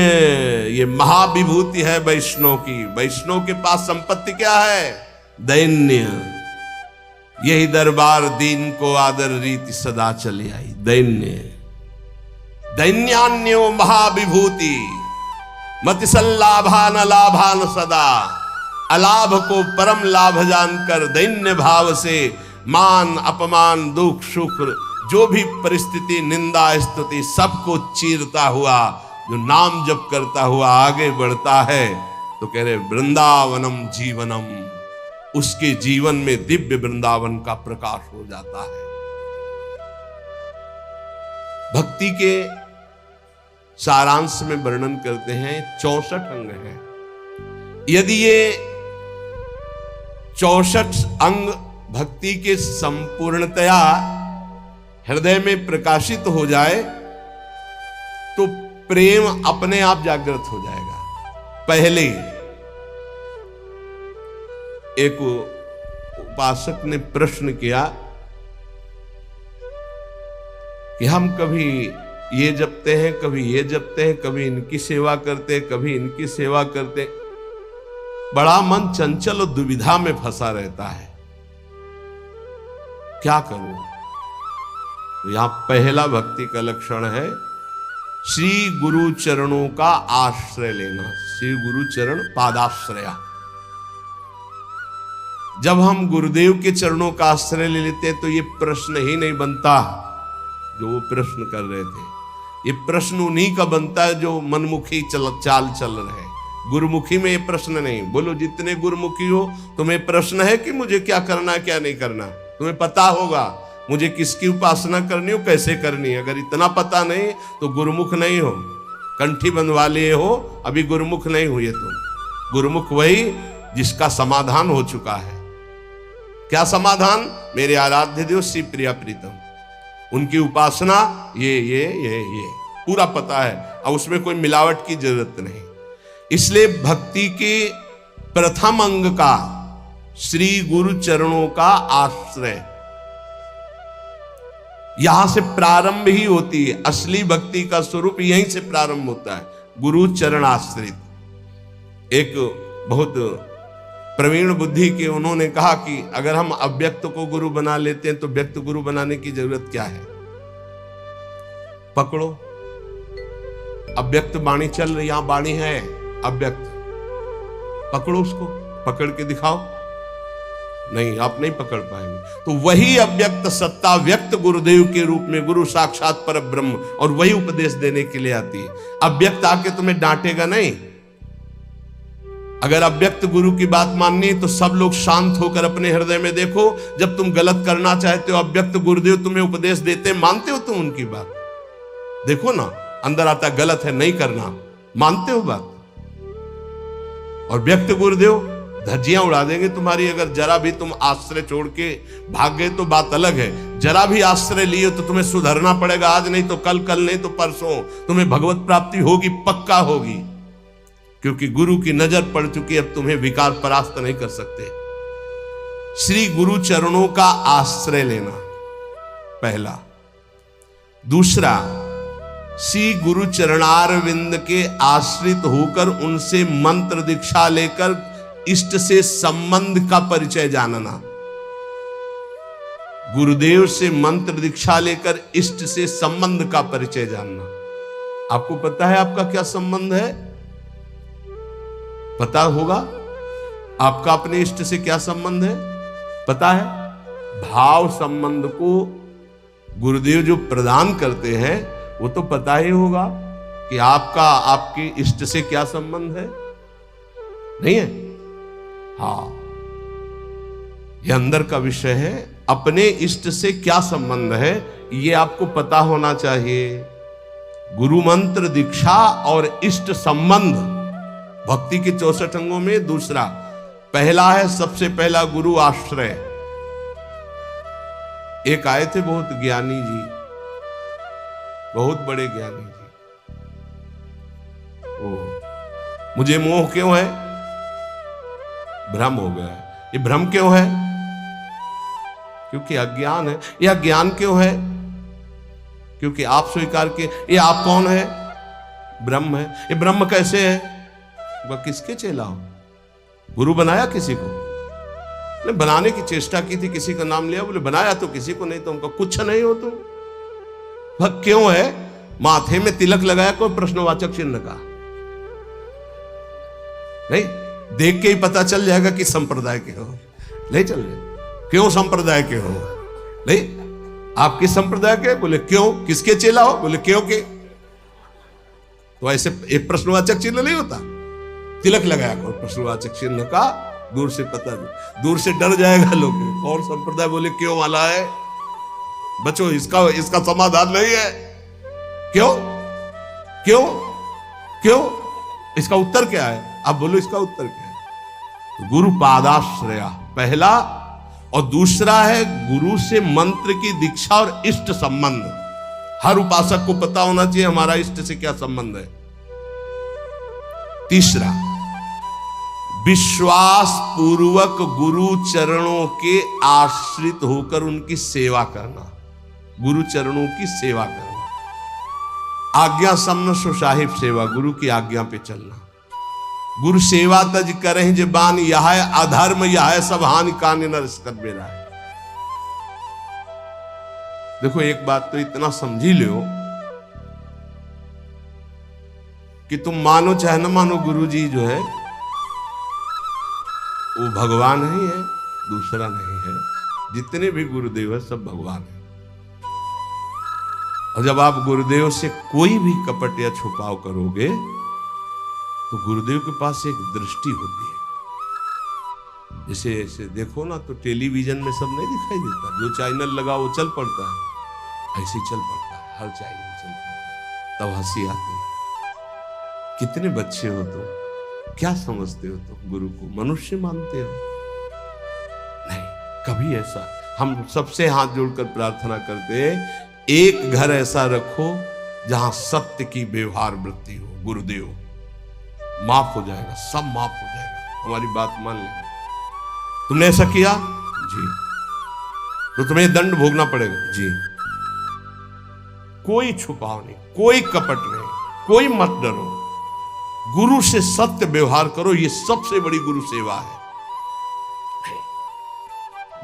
ये महाविभूति है वैष्णव की। वैष्णव के पास संपत्ति क्या है? दैन्य। यही दरबार दीन को आदर रीति सदा चली आई। दैन्य। दैन्यान्यो महाविभूति मति सल्लाभान लाभान सदा। अलाभ को परम लाभ जानकर दैन्य भाव से मान अपमान दुख सुख जो भी परिस्थिति निंदा स्तुति सबको चीरता हुआ जो नाम जप करता हुआ आगे बढ़ता है, तो कह रहे वृंदावनम जीवनम, उसके जीवन में दिव्य वृंदावन का प्रकाश हो जाता है। भक्ति के सारांश में वर्णन करते हैं 64 अंग हैं। यदि ये 64 अंग भक्ति के संपूर्णतया हृदय में प्रकाशित हो जाए तो प्रेम अपने आप जागृत हो जाएगा। पहले एक उपासक ने प्रश्न किया कि हम कभी ये जपते हैं, कभी ये जपते हैं, कभी इनकी सेवा करते हैं, कभी इनकी सेवा करते हैं, बड़ा मन चंचल और दुविधा में फंसा रहता है, क्या करूं? तो यहां पहला भक्ति का लक्षण है श्री गुरु चरणों का आश्रय लेना। श्री गुरु चरण पादाश्रया। जब हम गुरुदेव के चरणों का आश्रय ले लेते हैं तो ये प्रश्न ही नहीं बनता जो वो प्रश्न कर रहे थे। ये प्रश्न उन्हीं का बनता है जो मनमुखी चाल चल रहे हैं। गुरुमुखी में ये प्रश्न नहीं। बोलो जितने गुरुमुखी हो तुम्हें प्रश्न है कि मुझे क्या करना है क्या नहीं करना। तुम्हें पता होगा मुझे किसकी उपासना करनी हो कैसे करनी है। अगर इतना पता नहीं तो गुरुमुख नहीं हो। कंठी बंधवा लिए हो अभी गुरुमुख नहीं हुए तुम। गुरुमुख वही जिसका समाधान हो चुका है। क्या समाधान? मेरे आराध्य देव श्री प्रिया प्रीतम, उनकी उपासना ये पूरा पता है। अब उसमें कोई मिलावट की जरूरत नहीं। इसलिए भक्ति के प्रथम अंग का श्री गुरु चरणों का आश्रय, यहां से प्रारंभ ही होती है। असली भक्ति का स्वरूप यहीं से प्रारंभ होता है, गुरु चरण आश्रित। एक बहुत प्रवीण बुद्धि के उन्होंने कहा कि अगर हम अव्यक्त को गुरु बना लेते हैं तो व्यक्त गुरु बनाने की जरूरत क्या है? पकड़ो, अव्यक्त वाणी चल रही, यहां वाणी है अव्यक्त, पकड़ो उसको, पकड़ के दिखाओ। नहीं, आप नहीं पकड़ पाएंगे। तो वही अव्यक्त सत्ता व्यक्त गुरुदेव के रूप में, गुरु साक्षात पर ब्रह्म, और वही उपदेश देने के लिए आती है। अव्यक्त आके तुम्हें डांटेगा नहीं। अगर अव्यक्त गुरु की बात माननी है तो सब लोग शांत होकर अपने हृदय में देखो। जब तुम गलत करना चाहते हो अव्यक्त गुरुदेव तुम्हें उपदेश देते, मानते हो तुम उनकी बात? देखो ना, अंदर आता गलत है नहीं करना, मानते हो बात? और व्यक्त गुरुदेव धज्जियां उड़ा देंगे तुम्हारी। अगर जरा भी तुम आश्रय छोड़ के भाग गए तो बात अलग है। जरा भी आश्रय लिए तो तुम्हें सुधरना पड़ेगा। आज नहीं तो कल, कल नहीं तो परसों तुम्हें भगवत प्राप्ति होगी, पक्का होगी। क्योंकि गुरु की नजर पड़ चुकी है, अब तुम्हें विकार परास्त नहीं कर सकते। श्री गुरु चरणों का आश्रय लेना पहला। दूसरा, श्री गुरु चरणारविंद के आश्रित होकर उनसे मंत्र दीक्षा लेकर इष्ट से संबंध का परिचय जानना। गुरुदेव से मंत्र दीक्षा लेकर इष्ट से संबंध का परिचय जानना। आपको पता है आपका क्या संबंध है? पता होगा आपका अपने इष्ट से क्या संबंध है? पता है? भाव संबंध को गुरुदेव जो प्रदान करते हैं वो तो पता ही होगा कि आपका आपके इष्ट से क्या संबंध है। नहीं है? हाँ, यह अंदर का विषय है। अपने इष्ट से क्या संबंध है ये आपको पता होना चाहिए। गुरु मंत्र दीक्षा और इष्ट संबंध भक्ति के 64 अंगों में दूसरा। पहला है, सबसे पहला गुरु आश्रय। एक आए थे बहुत ज्ञानी जी, बहुत बड़े ज्ञानी जी। ओ, मुझे मोह क्यों है? भ्रम हो गया है। ये भ्रम क्यों है? क्योंकि अज्ञान है। यह अज्ञान क्यों है? क्योंकि आप स्वीकार किए। ये आप कौन है? ब्रह्म है। ये ब्रह्म कैसे है? वह किसके चेला हो? गुरु बनाया किसी को? नहीं, बनाने की चेष्टा की थी, किसी का नाम लिया, बोले बनाया तो किसी को नहीं, तो उनका कुछ नहीं हो तुम। वह क्यों है? माथे में तिलक लगाया, कोई प्रश्नवाचक चिन्ह का नहीं, देख के ही पता चल जाएगा कि संप्रदाय के हो। नहीं चल रहे, क्यों संप्रदाय के हो? नहीं, आप किस संप्रदाय के? बोले क्यों? किसके चेला हो? बोले क्यों के। तो ऐसे एक प्रश्नवाचक चिन्ह नहीं होता, तिलक लगाया कोई प्रश्नवाचक चिन्ह का, दूर से पता नहीं, दूर से डर जाएगा लोग, कौन संप्रदाय, बोले क्यों वाला है। बच्चों, इसका समाधान नहीं है। क्यों क्यों क्यों? इसका उत्तर क्या है? आप बोलो इसका उत्तर क्या है? तो गुरु पादाश्रया पहला, और दूसरा है गुरु से मंत्र की दीक्षा और इष्ट संबंध। हर उपासक को पता होना चाहिए हमारा इष्ट से क्या संबंध है। तीसरा, विश्वास पूर्वक गुरु चरणों के आश्रित होकर उनकी सेवा करना। गुरु चरणों की सेवा करना। आज्ञा समन सो साहिब सेवा, गुरु की आज्ञा पे चलना। गुरु सेवा तज करें जबान, यह है अधर्म, यह है सब हानि कान नरस कर बेरा है। देखो, एक बात तो इतना समझी लो कि तुम मानो चाहे न मानो, गुरु जी जो है वो भगवान ही है, दूसरा नहीं है। जितने भी गुरुदेव है सब भगवान है। और जब आप गुरुदेव से कोई भी कपट या छुपाव करोगे तो गुरुदेव के पास एक दृष्टि होती है। जैसे ऐसे देखो ना, तो टेलीविजन में सब नहीं दिखाई देता, जो चैनल लगा वो चल पड़ता है, ऐसे चल पड़ता है, हर चैनल चल पड़ता है, तब हंसी आती है। कितने बच्चे हो तुम, क्या समझते हो तुम गुरु को? मनुष्य मानते हो? नहीं, कभी ऐसा। हम सबसे हाथ जोड़कर प्रार्थना करते हैं, एक घर ऐसा रखो जहां सत्य की व्यवहार वृत्ति हो। गुरुदेव, माफ हो जाएगा, सब माफ हो जाएगा, हमारी बात मान लेना। तुमने ऐसा किया जी, तो तुम्हें दंड भोगना पड़ेगा जी। कोई छुपाव नहीं, कोई कपट नहीं, कोई मत डरो। गुरु से सत्य व्यवहार करो, ये सबसे बड़ी गुरु सेवा है।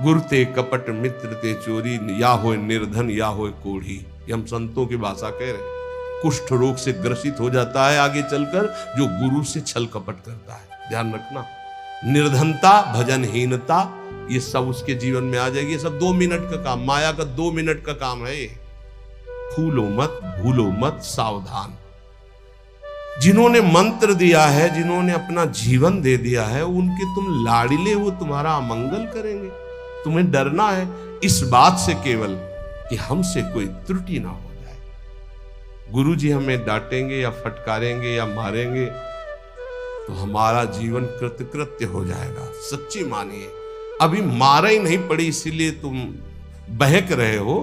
गुरु ते कपट मित्र ते चोरी, या हो निर्धन या हो कोढ़ी। ये हम संतों की भाषा कह रहे हैं। कुष्ठ रोग से ग्रसित हो जाता है आगे चलकर जो गुरु से छल कपट करता है। ध्यान रखना, निर्धनता, भजनहीनता, ये सब उसके जीवन में आ जाएगी। ये सब 2 मिनट का काम, माया का 2 मिनट का काम है ये। फूलो मत, भूलो मत, सावधान। जिन्होंने मंत्र दिया है, जिन्होंने अपना जीवन दे दिया है, उनके तुम लाड़िले, वो तुम्हारा अमंगल करेंगे। तुम्हें डरना है इस बात से केवल कि हमसे कोई त्रुटि ना हो जाए। गुरु जी हमें डांटेंगे या फटकारेंगे या मारेंगे तो हमारा जीवन कृतकृत्य हो जाएगा। सच्ची मानिए, अभी मारा ही नहीं पड़ी इसीलिए तुम बहक रहे हो।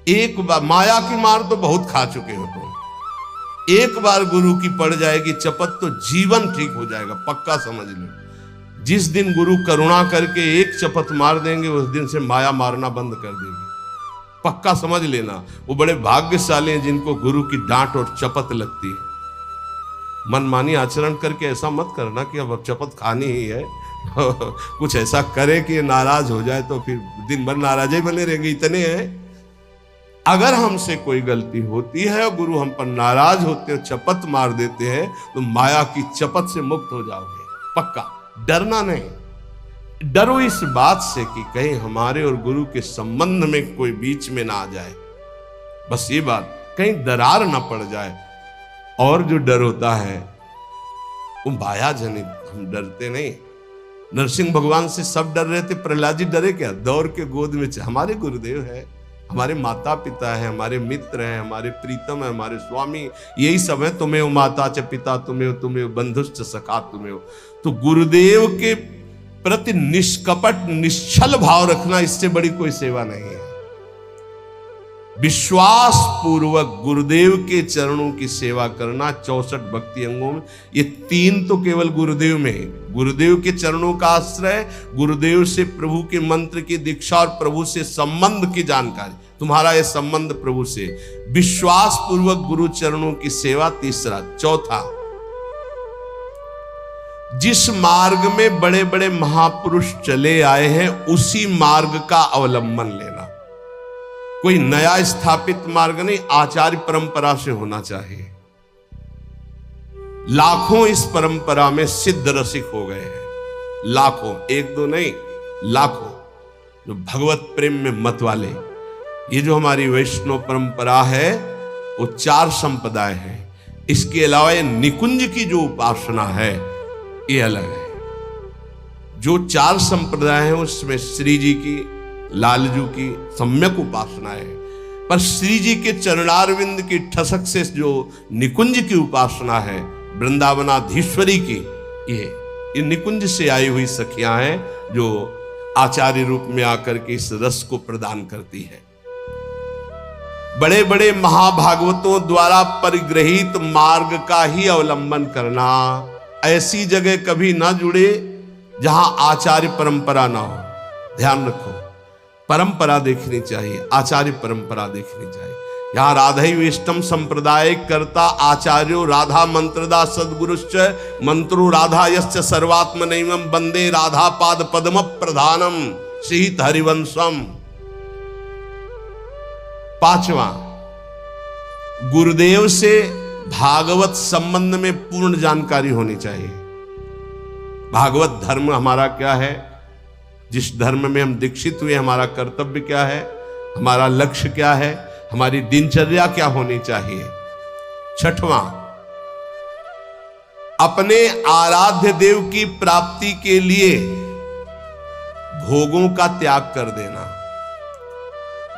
एक बार माया की मार तो बहुत खा चुके हो तुम। एक बार गुरु की पड़ जाएगी चपत तो जीवन ठीक हो जाएगा, पक्का समझ लो। जिस दिन गुरु करुणा करके एक चपत मार देंगे, उस दिन से माया मारना बंद कर देंगे, पक्का समझ लेना। वो बड़े भाग्यशाली हैं जिनको गुरु की डांट और चपत लगती है। मनमानी आचरण करके ऐसा मत करना कि अब चपत खानी ही है कुछ ऐसा करे कि नाराज हो जाए तो फिर दिन भर नाराज ही बने रहेंगे। इतने हैं, अगर हमसे कोई गलती होती है और गुरु हम पर नाराज होते हैं, चपत मार देते हैं, तो माया की चपत से मुक्त हो जाओगे, पक्का। डरना नहीं, डरो इस बात से कि कहीं हमारे और गुरु के संबंध में कोई बीच में ना आ जाए, बस ये बात, कहीं दरार ना पड़ जाए। और जो डर होता है वो माया जनित, हम डरते नहीं। नरसिंह भगवान से सब डर रहे थे, प्रहलाद जी डरे क्या? दौड़ के गोद में हमारे गुरुदेव है, हमारे माता पिता है, हमारे मित्र हैं, हमारे प्रीतम है, हमारे स्वामी, यही सब है। तुम्हें हो माता च पिता, तुम्हें हो, तुम्हें हो बंधुश्च सखा, तुम्हें हो। तो गुरुदेव के प्रति निष्कपट निश्चल भाव रखना, इससे बड़ी कोई सेवा नहीं है। विश्वास पूर्वक गुरुदेव के चरणों की सेवा करना 64 भक्ति अंगों में। ये 3 तो केवल गुरुदेव में है। गुरुदेव के चरणों का आश्रय, गुरुदेव से प्रभु के मंत्र की दीक्षा और प्रभु से संबंध की जानकारी, तुम्हारा यह संबंध प्रभु से, विश्वास पूर्वक गुरु चरणों की सेवा तीसरा। चौथा, जिस मार्ग में बड़े बड़े महापुरुष चले आए हैं उसी मार्ग का अवलंबन लेना। कोई नया स्थापित मार्ग नहीं, आचार्य परंपरा से होना चाहिए। लाखों इस परंपरा में सिद्ध रसिक हो गए हैं, लाखों, एक दो नहीं, लाखों, जो भगवत प्रेम में मत वाले। ये जो हमारी वैष्णव परंपरा है वो 4 संप्रदाय है। इसके अलावा ये निकुंज की जो उपासना है ये अलग है। जो 4 संप्रदाय हैं उसमें श्री जी की, लालजू की सम्यक उपासना है, पर श्री जी के चरणारविंद की ठसक से जो निकुंज की उपासना है, वृंदावनाधीश्वरी की, ये निकुंज से आई हुई सखियां हैं जो आचार्य रूप में आकर के इस रस को प्रदान करती है। बड़े बड़े महाभागवतों द्वारा परिग्रहित मार्ग का ही अवलंबन करना। ऐसी जगह कभी ना जुड़े जहां आचार्य परंपरा ना हो। ध्यान रखो, परंपरा देखनी चाहिए, आचार्य परंपरा देखनी चाहिए। यहां राधैवेष्टम संप्रदाय कर्ता आचार्यो राधा मंत्रदा सद्गुरुश्च मंत्रो राधा यश्च सर्वात्मनैवं वंदे राधा पाद पद्म प्रधानम श्रीत हरिवंशम। 5वां, गुरुदेव से भागवत संबंध में पूर्ण जानकारी होनी चाहिए। भागवत धर्म हमारा क्या है, जिस धर्म में हम दीक्षित हुए, हमारा कर्तव्य क्या है, हमारा लक्ष्य क्या है, हमारी दिनचर्या क्या होनी चाहिए। 6वां, अपने आराध्य देव की प्राप्ति के लिए भोगों का त्याग कर देना।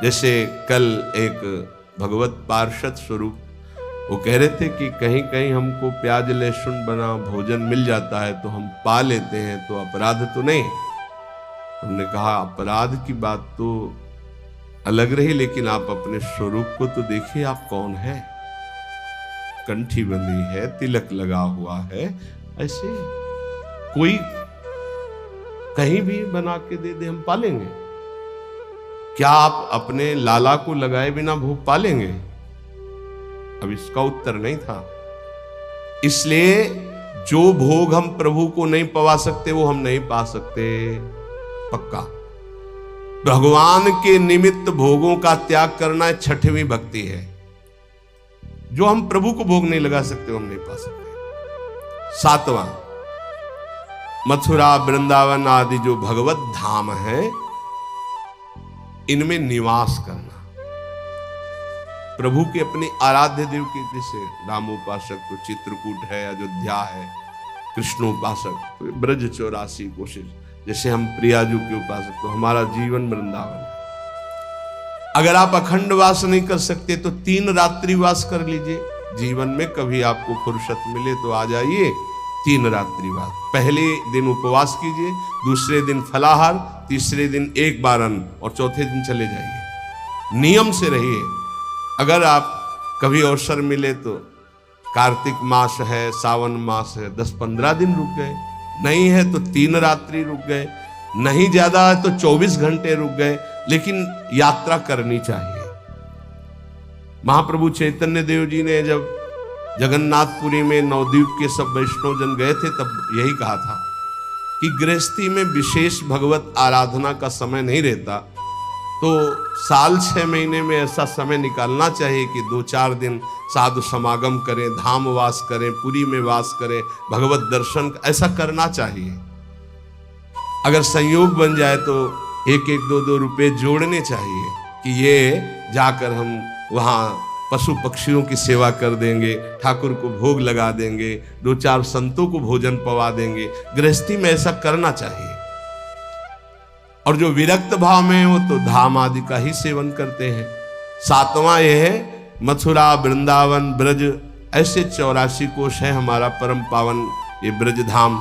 जैसे कल एक भगवत पार्षद स्वरूप वो कह रहे थे कि कहीं कहीं हमको प्याज लहसुन बना भोजन मिल जाता है तो हम पा लेते हैं, तो अपराध तो नहीं। हमने कहा अपराध की बात तो अलग रही, लेकिन आप अपने स्वरूप को तो देखिए, आप कौन है। कंठी बंधी है, तिलक लगा हुआ है, ऐसे कोई कहीं भी बना के दे दे हम पालेंगे। क्या आप अपने लाला को लगाए बिना भोग पालेंगे? अब इसका उत्तर नहीं था। इसलिए जो भोग हम प्रभु को नहीं पवा सकते वो हम नहीं पा सकते, पक्का। भगवान के निमित्त भोगों का त्याग करना 6वीं भक्ति है। जो हम प्रभु को भोग नहीं लगा सकते वो हम नहीं पा सकते। 7वां, मथुरा वृंदावन आदि जो भगवत धाम है इनमें निवास करना। प्रभु के अपने आराध्य देव के, जैसे रामोपासक तो चित्रकूट है, अयोध्या है, कृष्णोपासक तो ब्रज 84 कोशिश, जैसे हम प्रियाजू के उपासक तो हमारा जीवन वृंदावन है। अगर आप अखंड वास नहीं कर सकते तो 3 रात्रि वास कर लीजिए। जीवन में कभी आपको फुर्सत मिले तो आ जाइए, 3 रात्रि वास। पहले दिन उपवास कीजिए, दूसरे दिन फलाहार, तीसरे दिन 1 बार अन्न और चौथे दिन चले जाइए। नियम से रहिए। अगर आप कभी अवसर मिले तो कार्तिक मास है, सावन मास है, 10-15 दिन रुक गए, नहीं है तो 3 रात्रि रुक गए, नहीं ज्यादा है तो 24 घंटे रुक गए, लेकिन यात्रा करनी चाहिए। महाप्रभु चैतन्य देव जी ने जब जगन्नाथपुरी में नवद्वीप के सब वैष्णव जन गए थे तब यही कहा था कि गृहस्थी में विशेष भगवत आराधना का समय नहीं रहता, तो साल 6 महीने में ऐसा समय निकालना चाहिए कि 2-4 दिन साधु समागम करें, धाम वास करें, पुरी में वास करें, भगवत दर्शन, ऐसा करना चाहिए। अगर संयोग बन जाए तो 1-1, 2-2 रुपए जोड़ने चाहिए कि ये जाकर हम वहाँ पशु पक्षियों की सेवा कर देंगे, ठाकुर को भोग लगा देंगे, 2-4 संतों को भोजन पवा देंगे। गृहस्थी में ऐसा करना चाहिए। और जो विरक्त भाव में वो तो धाम आदि का ही सेवन करते हैं। 7वां यह है मथुरा वृंदावन ब्रज, ऐसे 84 कोश है हमारा परम पावन ये ब्रज धाम,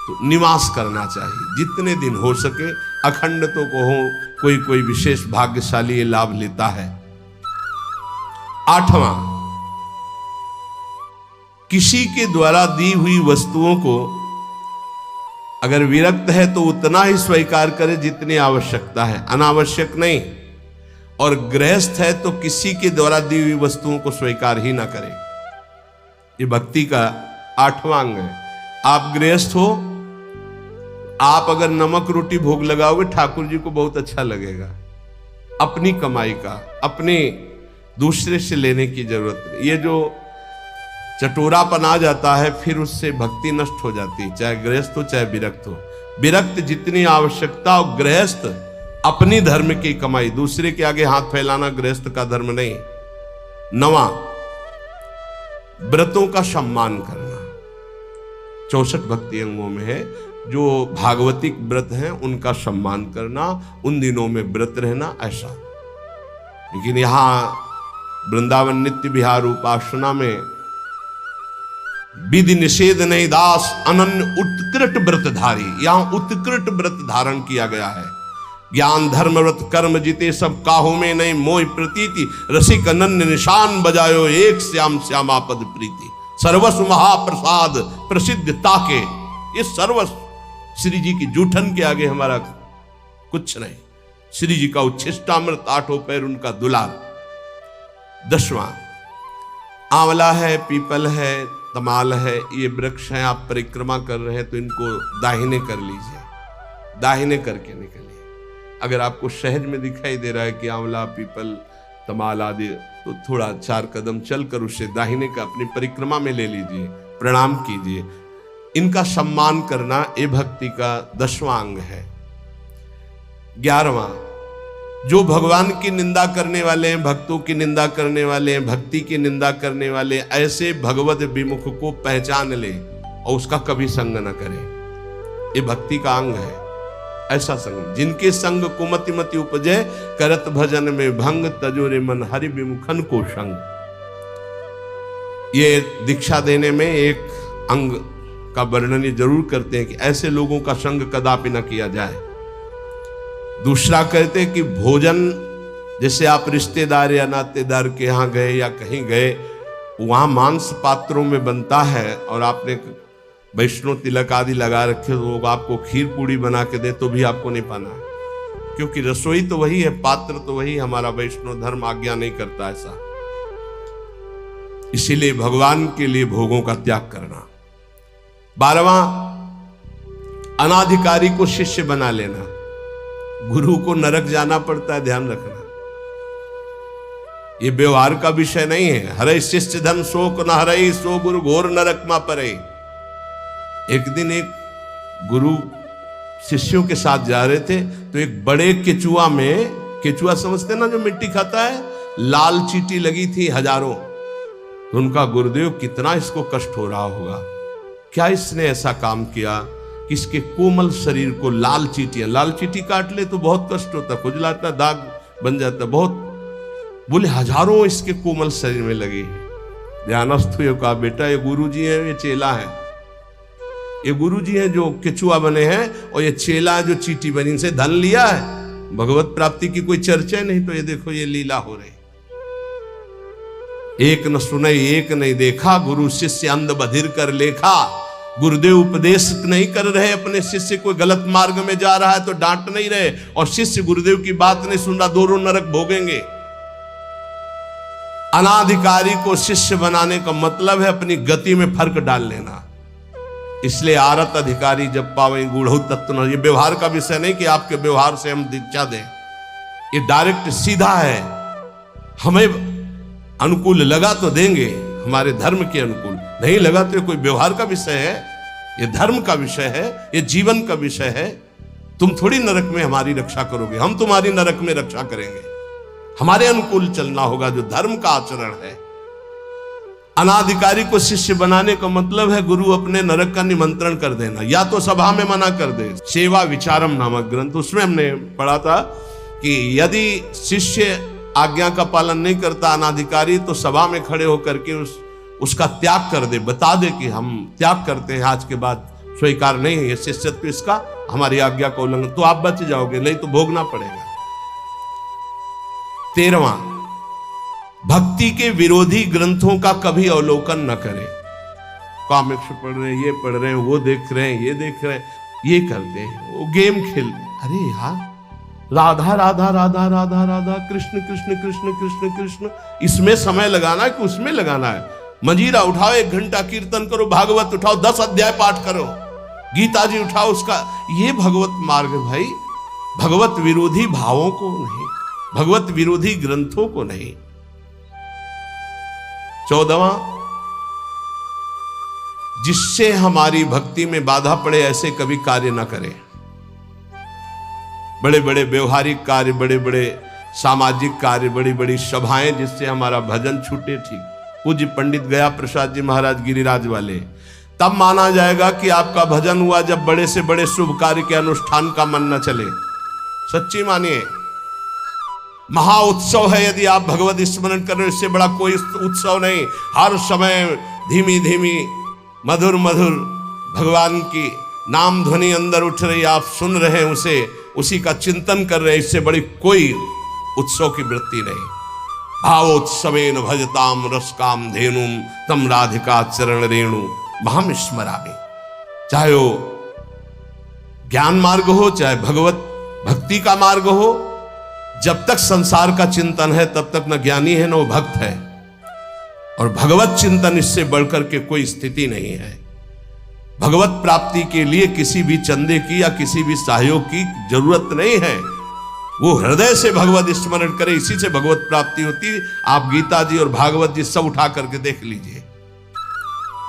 तो निवास करना चाहिए जितने दिन हो सके। अखंड तो को हो, कोई कोई विशेष भाग्यशाली ये लाभ लेता है, 8वां, किसी के द्वारा दी हुई वस्तुओं को अगर विरक्त है तो उतना ही स्वीकार करे जितनी आवश्यकता है, अनावश्यक नहीं। और गृहस्थ है तो किसी के द्वारा दी हुई वस्तुओं को स्वीकार ही ना करे। ये भक्ति का 8वां अंग है। आप गृहस्थ हो, आप अगर नमक रोटी भोग लगाओगे ठाकुर जी को बहुत अच्छा लगेगा। अपनी कमाई का, अपने दूसरे से लेने की जरूरत नहीं। ये जो चटोरापन आ जाता है फिर उससे भक्ति नष्ट हो जाती है, चाहे गृहस्थ हो चाहे विरक्त हो। विरक्त जितनी आवश्यकता, और गृहस्थ अपनी धर्म की कमाई, दूसरे के आगे हाथ फैलाना गृहस्थ का धर्म नहीं। 9वां, व्रतों का सम्मान करना। 64 भक्ति अंगों में है। जो भागवतिक व्रत हैं उनका सम्मान करना, उन दिनों में व्रत रहना, ऐसा। लेकिन यहां वृंदावन नित्य विहार उपासना में विधि निषेध नहीं दास अनन्य उत्कृष्ट व्रतधारी, यहां उत्कृष्ट व्रत धारण किया गया है। ज्ञान धर्म व्रत कर्म जीते सब काहू में नहीं मोह प्रतीति, रसिक अनन्य निशान बजायो एक श्याम श्यामा पद प्रीति। सर्वस्व महाप्रसाद प्रसिद्ध ताके, ये सर्वस्व श्री जी की जूठन के आगे हमारा कुछ नहीं। श्री जी का उच्छिष्टामृत, 8 पैर उनका दुलार। 10वां, आंवला है, पीपल है, तमाल है, ये वृक्ष हैं। आप परिक्रमा कर रहे हैं तो इनको दाहिने कर लीजिए, दाहिने करके निकलिए। अगर आपको सहज में दिखाई दे रहा है कि आंवला, पीपल, तमाल आदि, तो थोड़ा 4 कदम चलकर उसे दाहिने का अपनी परिक्रमा में ले लीजिए, प्रणाम कीजिए। इनका सम्मान करना ये भक्ति का 10वां अंग है। 11वां, जो भगवान की निंदा करने वाले हैं, भक्तों की निंदा करने वाले हैं, भक्ति की निंदा करने वाले, ऐसे भगवत विमुख को पहचान ले और उसका कभी संग न करे। ये भक्ति का अंग है। ऐसा संग, जिनके संग कुमति मति उपजे, करत भजन में भंग, तजोरे मन हरि विमुखन को संग। ये दीक्षा देने में एक अंग का वर्णन ये जरूर करते हैं कि ऐसे लोगों का संग कदापि न किया जाए। दूसरा कहते हैं कि भोजन, जैसे आप रिश्तेदार या नातेदार के यहाँ गए या कहीं गए, वहाँ मांस पात्रों में बनता है और आपने वैष्णो तिलक आदि लगा रखे, तो लोग आपको खीर पूड़ी बना के दे तो भी आपको नहीं पाना है, क्योंकि रसोई तो वही है, पात्र तो वही। हमारा वैष्णो धर्म आज्ञा नहीं करता ऐसा। इसीलिए भगवान के लिए भोगों का त्याग करना। 12वां, अनाधिकारी को शिष्य बना लेना। गुरु को नरक जाना पड़ता है, ध्यान रखना। ये व्यवहार का विषय नहीं है। हरे शिष्य धन शोक न हरे, सो गुरु घोर नरक मा परे। एक दिन एक गुरु शिष्यों के साथ जा रहे थे तो एक बड़े केचुआ में, केचुआ समझते ना जो मिट्टी खाता है, लाल चींटी लगी थी हजारों। तो उनका गुरुदेव, कितना इसको कष्ट हो रहा होगा, क्या इसने ऐसा काम किया कि इसके कोमल शरीर को लाल चींटी काट ले तो बहुत कष्ट होता, खुजलाता, दाग बन जाता बहुत। बोले हजारों इसके कोमल शरीर में लगे। ध्यानस्थ हुए, कहा बेटा ये गुरुजी है, ये चेला है। ये गुरुजी हैं जो केचुआ बने हैं और ये चेला जो चींटी बनी, इनसे धन लिया है। भगवत प्राप्ति की कोई चर्चा नहीं, तो ये देखो ये लीला हो रही। एक न सुने एक नहीं देखा, गुरु शिष्य अंध बधिर कर लेखा। गुरुदेव उपदेश नहीं कर रहे, अपने शिष्य को गलत मार्ग में जा रहा है तो डांट नहीं रहे, और शिष्य गुरुदेव की बात नहीं सुन रहा, दोनों नरक भोगेंगे। अनाधिकारी को शिष्य बनाने का मतलब है अपनी गति में फर्क डाल लेना। इसलिए आरत अधिकारी जब पावे गूढ़ तत्व न। ये व्यवहार का विषय नहीं कि आपके व्यवहार से हम दीक्षा दें, ये डायरेक्ट सीधा है। हमें अनुकूल लगा तो देंगे, हमारे धर्म के अनुकूल, नहीं लगा तो कोई व्यवहार का विषय है, ये धर्म का विषय है, ये जीवन का विषय है। तुम थोड़ी नरक में हमारी रक्षा करोगे, हम तुम्हारी नरक में रक्षा करेंगे। हमारे अनुकूल चलना होगा, जो धर्म का आचरण है। अनाधिकारी को शिष्य बनाने का मतलब है गुरु अपने नरक का निमंत्रण कर देना, या तो सभा में मना कर दे। सेवा विचारम नामक ग्रंथ, उसमें हमने पढ़ा था कि यदि शिष्य आज्ञा का पालन नहीं करता अनाधिकारी, तो सभा में खड़े होकर के उसका त्याग कर दे, बता दे कि हम त्याग करते हैं, आज के बाद स्वीकार नहीं है ये शिष्यत्व इसका, हमारी आज्ञा का उल्लंघन, तो आप बच जाओगे, नहीं तो भोगना पड़ेगा। 13वां, भक्ति के विरोधी ग्रंथों का कभी अवलोकन न करें। कॉमिक्स पढ़ रहे हैं, ये पढ़ रहे हैं, वो देख रहे हैं, ये देख रहे हैं, ये करते हैं, वो गेम खेल। अरे यार, राधा राधा राधा राधा राधा, कृष्ण कृष्ण कृष्ण कृष्ण कृष्ण, इसमें समय लगाना है कि उसमें लगाना है? मंजीरा उठाओ, 1 घंटा कीर्तन करो, भागवत उठाओ, 10 अध्याय पाठ करो, गीता जी उठाओ, उसका ये भगवत मार्ग भाई। भगवत विरोधी भावों को नहीं, भगवत विरोधी ग्रंथों को नहीं। 14वां, जिससे हमारी भक्ति में बाधा पड़े ऐसे कभी कार्य ना करें। बड़े बड़े व्यवहारिक कार्य, बड़े बड़े सामाजिक कार्य, बड़ी बड़ी सभाएं जिससे हमारा भजन छूटे, ठीक। पूज्य पंडित गया प्रसाद जी महाराज गिरिराज वाले, तब माना जाएगा कि आपका भजन हुआ जब बड़े से बड़े शुभ कार्य के अनुष्ठान का मन न चले। सच्ची मानिए, महा उत्सव है यदि आप भगवत स्मरण कर रहे हो, इससे बड़ा कोई उत्सव नहीं। हर समय धीमी धीमी मधुर मधुर भगवान की नाम ध्वनि अंदर उठ रही, आप सुन रहे हैं उसे, उसी का चिंतन कर रहे हैं, इससे बड़ी कोई उत्सव की वृत्ति नहीं। भावोत्सवेन भजताम रसकाम धेनुम तम राधिका चरण रेणु महम स्मरामि। चाहे वो ज्ञान मार्ग हो, चाहे भगवत भक्ति का मार्ग हो, जब तक संसार का चिंतन है तब तक न ज्ञानी है न वो भक्त है। और भगवत चिंतन, इससे बढ़कर के कोई स्थिति नहीं है। भगवत प्राप्ति के लिए किसी भी चंदे की या किसी भी सहयोग की जरूरत नहीं है। वो हृदय से भगवत स्मरण करे, इसी से भगवत प्राप्ति होती है। आप गीता जी और भागवत जी सब उठा करके देख लीजिए।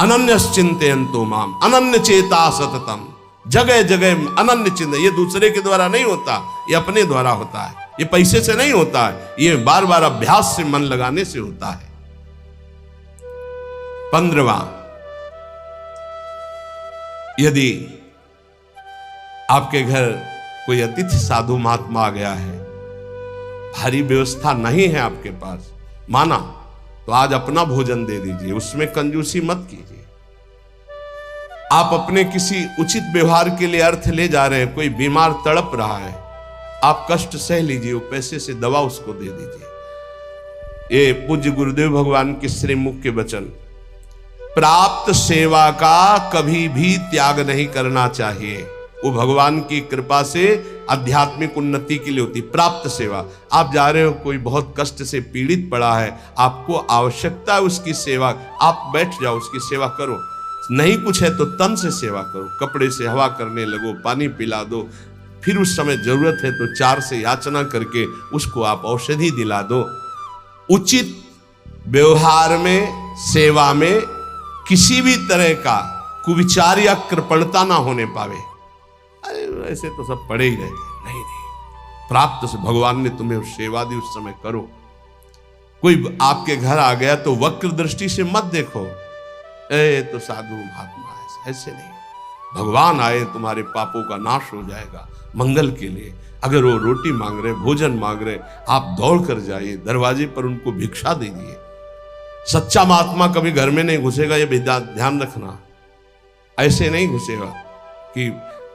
अनन्य चिंतयन्तो माम अनन्य चेता सततम, जगह जगह अनन्य चिंतन। ये दूसरे के द्वारा नहीं होता, ये अपने द्वारा होता है। ये पैसे से नहीं होता है, ये बार बार अभ्यास से, मन लगाने से होता है। 15वां, यदि आपके घर कोई अतिथि साधु महात्मा आ गया है, भारी व्यवस्था नहीं है आपके पास, माना तो आज अपना भोजन दे दीजिए, उसमें कंजूसी मत कीजिए। आप अपने किसी उचित व्यवहार के लिए अर्थ ले जा रहे हैं, कोई बीमार तड़प रहा है, आप कष्ट सह लीजिए, वो पैसे से दवा उसको दे दीजिए। ये पूज्य गुरुदेव भगवान के श्रीमुख के वचन। प्राप्त सेवा का कभी भी त्याग नहीं करना चाहिए। वो भगवान की कृपा से आध्यात्मिक उन्नति के लिए होती। प्राप्त सेवा, आप जा रहे हो, कोई बहुत कष्ट से पीड़ित पड़ा है, आपको आवश्यकता है उसकी सेवा, आप बैठ जाओ, उसकी सेवा करो। नहीं कुछ है तो तन से सेवा करो, कपड़े से हवा करने लगो, पानी पिला दो, फिर उस समय जरूरत है तो 4 से याचना करके उसको आप औषधि दिला दो। उचित व्यवहार में, सेवा में किसी भी तरह का कुविचार या कृपणता ना होने पावे। अरे ऐसे तो सब पड़े ही रहते, नहीं नहीं, प्राप्त से भगवान ने तुम्हें सेवा दी, उस समय करो। कोई आपके घर आ गया तो वक्र दृष्टि से मत देखो, ए तो साधु महात्मा है, ऐसे नहीं। भगवान आए, तुम्हारे पापों का नाश हो जाएगा मंगल के लिए। अगर वो रोटी मांग रहे, भोजन मांग रहे, आप दौड़ कर जाइए, दरवाजे पर उनको भिक्षा दीजिए। सच्चा महात्मा कभी घर में नहीं घुसेगा, ये भी ध्यान रखना। ऐसे नहीं घुसेगा कि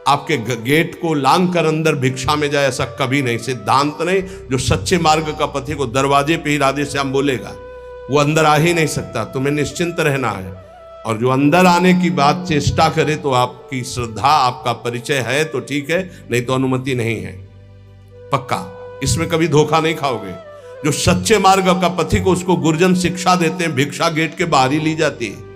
आपके गेट को लांग कर अंदर भिक्षा में जाए, ऐसा कभी नहीं, सिद्धांत नहीं। जो सच्चे मार्ग का पथिक को दरवाजे पे ही राधे श्याम बोलेगा, वो अंदर आ ही नहीं सकता, तुम्हें निश्चिंत रहना है। और जो अंदर आने की बात चेष्टा करे तो आपकी श्रद्धा, आपका परिचय है तो ठीक है, नहीं तो अनुमति नहीं है, पक्का। इसमें कभी धोखा नहीं खाओगे। जो सच्चे मार्ग का पथिक, उसको गुरुजन शिक्षा देते हैं, भिक्षा गेट के बाहर ही ली जाती है।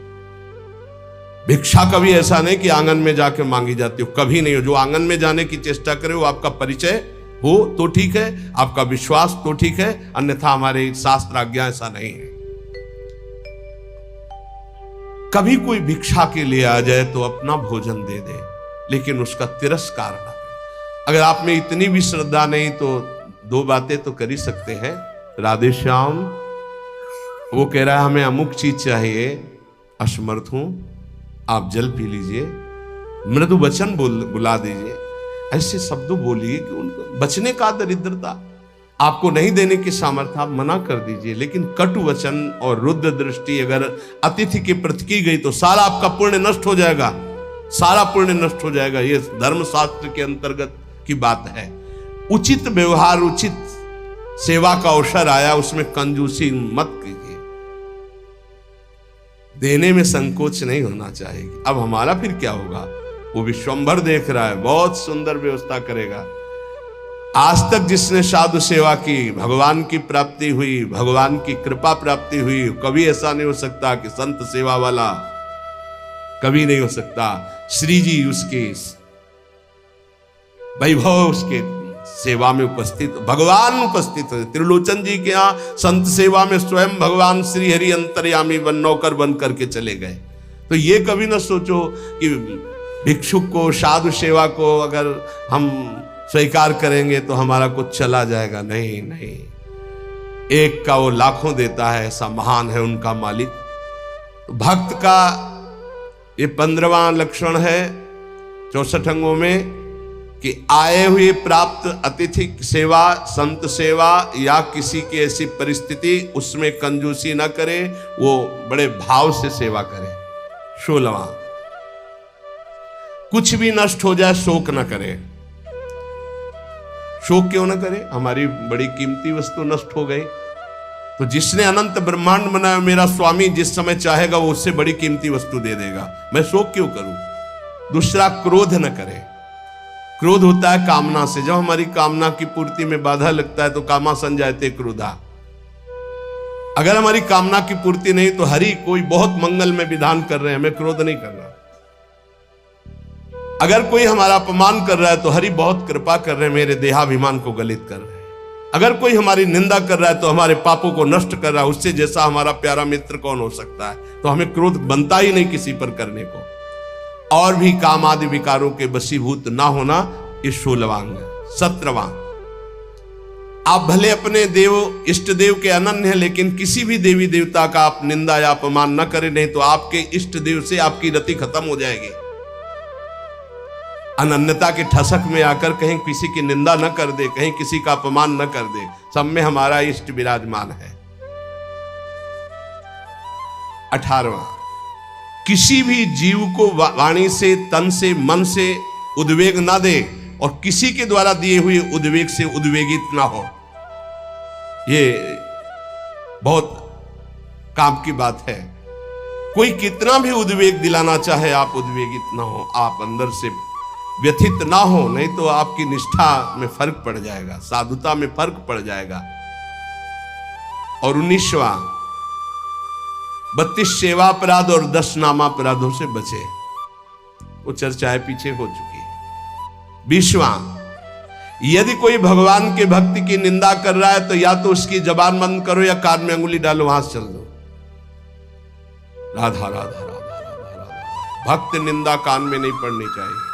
भिक्षा कभी ऐसा नहीं कि आंगन में जाके मांगी जाती हो, कभी नहीं हो। जो आंगन में जाने की चेष्टा करे वो आपका परिचय हो तो ठीक है, आपका विश्वास तो ठीक है, अन्यथा हमारे शास्त्र आज्ञा ऐसा नहीं है। कभी कोई भिक्षा के लिए आ जाए तो अपना भोजन दे दे, लेकिन उसका तिरस्कार ना करे। अगर आप में इतनी भी श्रद्धा नहीं तो 2 बातें तो कर ही सकते हैं। राधे श्याम, वो कह रहा है हमें अमुक चीज चाहिए, असमर्थ हूं, आप जल पी लीजिए, मृदु वचन बुला दीजिए, ऐसे शब्द बोलिए कि उनको बचने का दरिद्रता आपको नहीं देने की सामर्थ्य, आप मना कर दीजिए। लेकिन कटु वचन और रुद्र दृष्टि अगर अतिथि के प्रति की गई तो सारा आपका पुण्य नष्ट हो जाएगा, सारा पुण्य नष्ट हो जाएगा। ये धर्मशास्त्र के अंतर्गत की बात है। उचित व्यवहार, उचित सेवा का अवसर आया, उसमें कंजूसी मत कीजिए, देने में संकोच नहीं होना चाहिए। अब हमारा फिर क्या होगा? वो विश्वंभर देख रहा है, बहुत सुंदर व्यवस्था करेगा। आज तक जिसने साधु सेवा की, भगवान की प्राप्ति हुई, भगवान की कृपा प्राप्ति हुई। कभी ऐसा नहीं हो सकता कि संत सेवा वाला, कभी नहीं हो सकता। श्री जी उसके वैभव, उसके सेवा में उपस्थित, भगवान उपस्थित है। त्रिलोचन जी के यहाँ संत सेवा में स्वयं भगवान श्री हरि अंतर्यामी बन नौकर बन करके चले गए। तो ये कभी ना सोचो कि भिक्षुक को, साधु सेवा को अगर हम स्वीकार करेंगे तो हमारा कुछ चला जाएगा। नहीं नहीं, एक का वो लाखों देता है, ऐसा महान है उनका मालिक। तो भक्त का ये 15वां लक्षण है 64 अंगों में कि आए हुए प्राप्त अतिथि सेवा, संत सेवा या किसी की ऐसी परिस्थिति, उसमें कंजूसी ना करे, वो बड़े भाव से सेवा करे। 16वां, कुछ भी नष्ट हो जाए शोक ना करे। शोक क्यों ना करे? हमारी बड़ी कीमती वस्तु नष्ट हो गई तो जिसने अनंत ब्रह्मांड बनाया, मेरा स्वामी जिस समय चाहेगा वो उससे बड़ी कीमती वस्तु दे देगा, मैं शोक क्यों करूं? दूसरा, क्रोध न करे। क्रोध होता है कामना से। जब हमारी कामना की पूर्ति में बाधा लगता है तो कामा संजायते क्रोधा। अगर हमारी कामना की पूर्ति नहीं तो हरि कोई बहुत मंगल में विधान कर रहे हैं, हमें क्रोध नहीं करना। अगर कोई हमारा अपमान कर रहा है तो हरि बहुत कृपा कर रहे हैं, मेरे देहाभिमान को गलित कर रहे हैं। अगर कोई हमारी निंदा कर रहा है तो हमारे पापों को नष्ट कर रहा है, उससे जैसा हमारा प्यारा मित्र कौन हो सकता है? तो हमें क्रोध बनता ही नहीं किसी पर करने को। और भी काम आदि विकारों के वशीभूत ना होना, ये 16वां अंग है। 17वां, आप भले अपने देव इष्ट देव के अनन्य हैं, लेकिन किसी भी देवी देवता का आप निंदा या अपमान न करें, नहीं तो आपके इष्ट देव से आपकी रति खत्म हो जाएगी। अनन्यता के ठसक में आकर कहीं किसी की निंदा न कर दे, कहीं किसी का अपमान न कर दे। सब में हमारा इष्ट विराजमान है। 18वां, किसी भी जीव को वाणी से, तन से, मन से उद्वेग ना दे और किसी के द्वारा दिए हुए उद्वेग से उद्वेगित ना हो। ये बहुत काम की बात है। कोई कितना भी उद्वेग दिलाना चाहे, आप उद्वेगित ना हो, आप अंदर से व्यथित ना हो, नहीं तो आपकी निष्ठा में फर्क पड़ जाएगा, साधुता में फर्क पड़ जाएगा। और 19वां, 32 सेवा अपराध और 10 नामापराधों से बचे। वो चर्चाएं पीछे हो चुकी है। 20वां, यदि कोई भगवान के भक्ति की निंदा कर रहा है तो या तो उसकी जबान बंद करो या कान में अंगुली डालो, वहां से चल दो। राधा राधा राधा राधा राधा। भक्त निंदा कान में नहीं पड़नी चाहिए।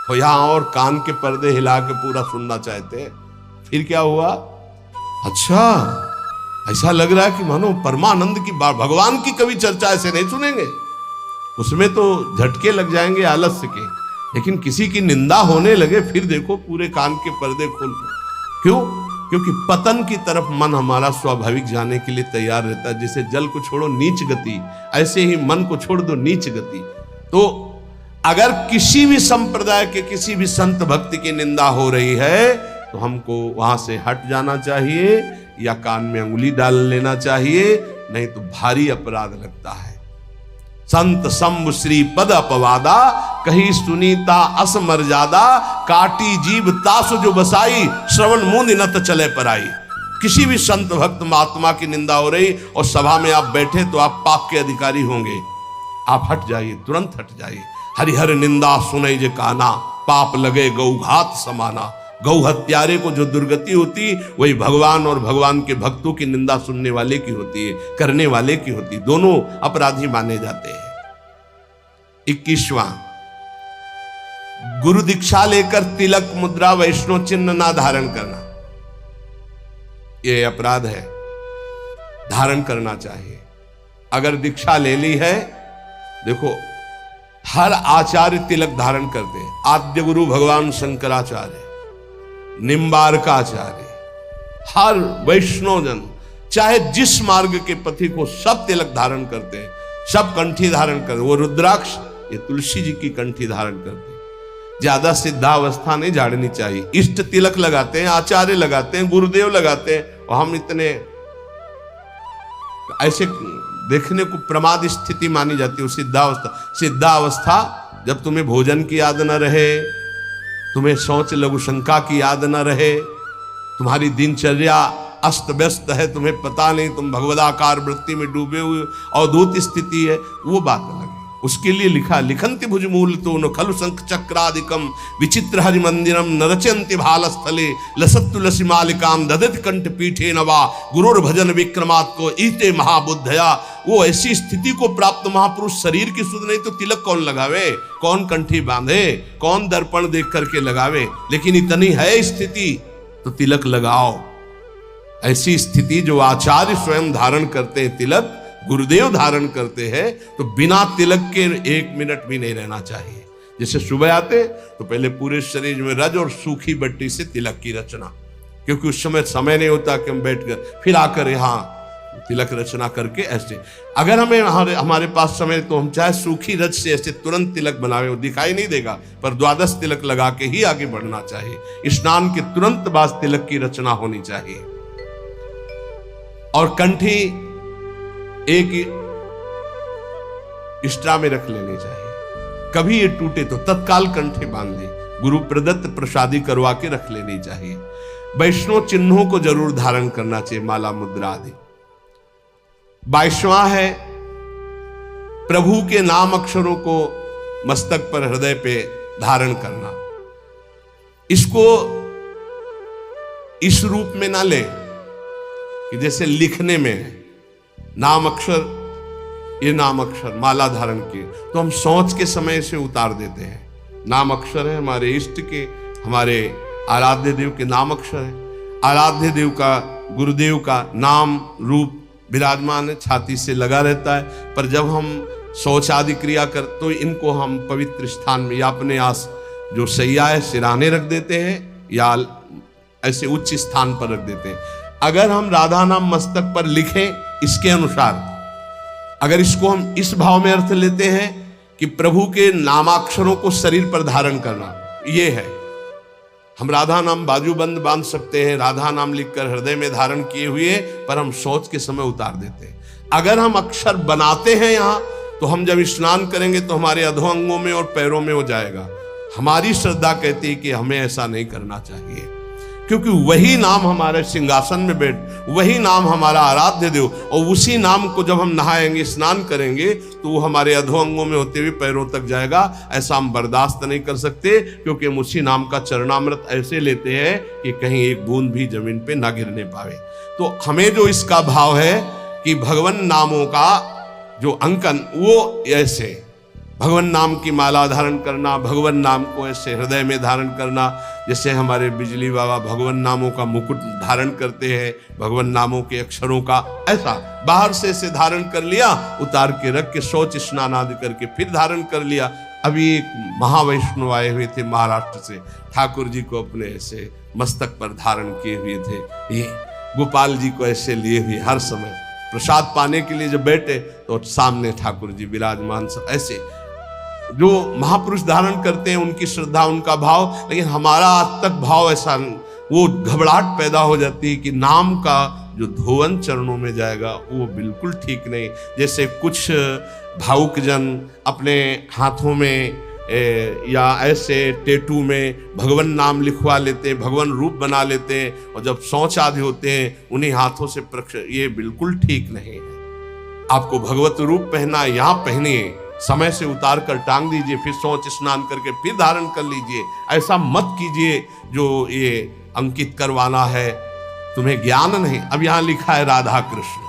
हो यहां और कान के पर्दे हिला के पूरा सुनना चाहते हैं, फिर क्या हुआ? अच्छा, ऐसा लग रहा है कि मानो परमानंद की बात, भगवान की कभी चर्चा ऐसे नहीं सुनेंगे, उसमें तो झटके लग जाएंगे आलस्य के। लेकिन किसी की निंदा होने लगे, फिर देखो पूरे कान के पर्दे खोल। क्यों? क्योंकि पतन की तरफ मन हमारा स्वाभाविक जाने के लिए तैयार रहता है। जैसे जल को छोड़ो नीच गति, ऐसे ही मन को छोड़ दो नीच गति। तो अगर किसी भी संप्रदाय के किसी भी संत भक्ति की निंदा हो रही है तो हमको वहां से हट जाना चाहिए या कान में अंगुली डाल लेना चाहिए, नहीं तो भारी अपराध लगता है। संत शंभु श्री पद अपवादा, कही सुनीता अस मर्यादा, काटी जीव तासु जो बसाई, श्रवण मुंद नत चले पराई। किसी भी संत भक्त महात्मा की निंदा हो रही और सभा में आप बैठे तो आप पाप के अधिकारी होंगे, आप हट जाइए, तुरंत हट जाइए। हरिहर निंदा सुने जे काना, पाप लगे गौघात समाना। गौ हत्यारे को जो दुर्गति होती वही भगवान और भगवान के भक्तों की निंदा सुनने वाले की होती है, करने वाले की होती है। दोनों अपराधी माने जाते हैं। 21वां, गुरु दीक्षा लेकर तिलक मुद्रा वैष्णव चिन्ह ना धारण करना, यह अपराध है। धारण करना चाहिए। अगर दीक्षा ले ली है, देखो हर आचार्य तिलक धारण करते हैं। आद्य गुरु भगवान शंकराचार्य, निम्बारकाचार्य, हर वैष्णव जन चाहे जिस मार्ग के पथिक हो, सब तिलक धारण करते हैं, सब कंठी धारण करते। वो रुद्राक्ष, ये तुलसी जी की कंठी धारण करते हैं। ज्यादा सिद्धावस्था नहीं झाड़नी चाहिए। इष्ट तिलक लगाते हैं, आचार्य लगाते हैं, गुरुदेव लगाते हैं और हम इतने ऐसे देखने को प्रमाद स्थिति मानी जाती है। सिद्धावस्था जब तुम्हें भोजन की याद न रहे, तुम्हें शौच लघु शंका की याद न रहे, तुम्हारी दिनचर्या अस्त व्यस्त है, तुम्हें पता नहीं, तुम भगवदाकार वृत्ति में डूबे हुए अवधूत स्थिति है, वो बात अलग है। उसके लिए लिखा लिखंति भुजमूल तो न खलु शंख चक्रादिकम विचित्र हरि मंदिरम न रचयन्ति भालस्थले लसत्तु लसी मालिकाम ददत कंठ पीठे नवा गुरुर भजन विक्रमात् को ईते महाबुद्धया। वो ऐसी स्थिति को प्राप्त महापुरुष शरीर की सुध नहीं तो तिलक कौन लगावे, कौन कंठी बांधे, कौन दर्पण देख करके लगावे, लेकिन इतनी है स्थिति तो तिलक लगाओ। ऐसी स्थिति जो आचार्य स्वयं धारण करते हैं, तिलक गुरुदेव धारण करते हैं, तो बिना तिलक के 1 मिनट भी नहीं रहना चाहिए। जैसे सुबह आते तो पहले पूरे शरीर में रज और सूखी बट्टी से तिलक की रचना, क्योंकि उस समय नहीं होता कि हम बैठकर फिर आकर यहाँ तिलक रचना करके ऐसे। अगर हमारे पास समय तो हम चाहे सूखी रज से ऐसे तुरंत तिलक बनावे, वो दिखाई नहीं देगा, पर द्वादश तिलक लगा के ही आगे बढ़ना चाहिए। स्नान के तुरंत बाद तिलक की रचना होनी चाहिए। और कंठी एक इष्टा में रख लेनी चाहिए, कभी ये टूटे तो तत्काल कंठे बांध ली, गुरु प्रदत्त प्रसादी करवा के रख लेनी चाहिए। वैष्णव चिन्हों को जरूर धारण करना चाहिए, माला मुद्रा आदि। 22वां है प्रभु के नाम अक्षरों को मस्तक पर हृदय पे धारण करना। इसको इस रूप में ना ले कि जैसे लिखने में नाम अक्षर, ये नाम अक्षर माला धारण किए तो हम सोच के समय से उतार देते हैं। नाम अक्षर है हमारे इष्ट के, हमारे आराध्य देव के नाम अक्षर है। आराध्य देव का, गुरुदेव का नाम रूप विराजमान है, छाती से लगा रहता है। पर जब हम शौच आदि क्रिया कर तो इनको हम पवित्र स्थान में या अपने आस जो सैया है सिराने रख देते हैं या ऐसे उच्च स्थान पर रख देते हैं। अगर हम राधा नाम मस्तक पर लिखें इसके अनुसार, अगर इसको हम इस भाव में अर्थ लेते हैं कि प्रभु के नामाक्षरों को शरीर पर धारण करना, ये है। हम राधा नाम बाजूबंद बांध सकते हैं, राधा नाम लिखकर हृदय में धारण किए हुए, पर हम सोच के समय उतार देते हैं। अगर हम अक्षर बनाते हैं यहां, तो हम जब स्नान करेंगे तो हमारे अधोअंगों में और पैरों में हो जाएगा। हमारी श्रद्धा कहती है कि हमें ऐसा नहीं करना चाहिए, क्योंकि वही नाम हमारे सिंहासन में बैठ, वही नाम हमारा आराध्य देव, और उसी नाम को जब हम नहाएंगे स्नान करेंगे तो वो हमारे अधोअंगों में होते हुए पैरों तक जाएगा। ऐसा हम बर्दाश्त नहीं कर सकते, क्योंकि हम उसी नाम का चरणामृत ऐसे लेते हैं कि कहीं एक बूंद भी जमीन पे ना गिरने पावे। तो हमें जो इसका भाव है कि भगवान नामों का जो अंकन वो ऐसे भगवान नाम की माला धारण करना, भगवान नाम को ऐसे हृदय में धारण करना, जैसे हमारे बिजली बाबा भगवान नामों का मुकुट धारण करते हैं, भगवान नामों के अक्षरों का ऐसा बाहर से ऐसे धारण कर लिया, उतार के रख के शौच स्नान आदि करके फिर धारण कर लिया। अभी एक महावैष्णव आए हुए थे महाराष्ट्र से, ठाकुर जी को अपने ऐसे मस्तक पर धारण किए हुए थे, ये गोपाल जी को ऐसे लिए हुए, हर समय प्रसाद पाने के लिए जब बैठे तो सामने ठाकुर जी विराजमान, सब ऐसे जो महापुरुष धारण करते हैं उनकी श्रद्धा, उनका भाव। लेकिन हमारा आज तक भाव ऐसा, वो घबराहट पैदा हो जाती है कि नाम का जो धोवन चरणों में जाएगा वो बिल्कुल ठीक नहीं। जैसे कुछ भावुक जन अपने हाथों में या ऐसे टेटू में भगवान नाम लिखवा लेते हैं, भगवान रूप बना लेते हैं, और जब शौच आदि होते हैं उन्हीं हाथों से ये बिल्कुल ठीक नहीं है। आपको भगवत रूप पहना, यहाँ पहनिए, समय से उतार कर टांग दीजिए, फिर शौच स्नान करके फिर धारण कर लीजिए। ऐसा मत कीजिए जो ये अंकित करवाना है, तुम्हें ज्ञान नहीं। अब यहाँ लिखा है राधा कृष्ण,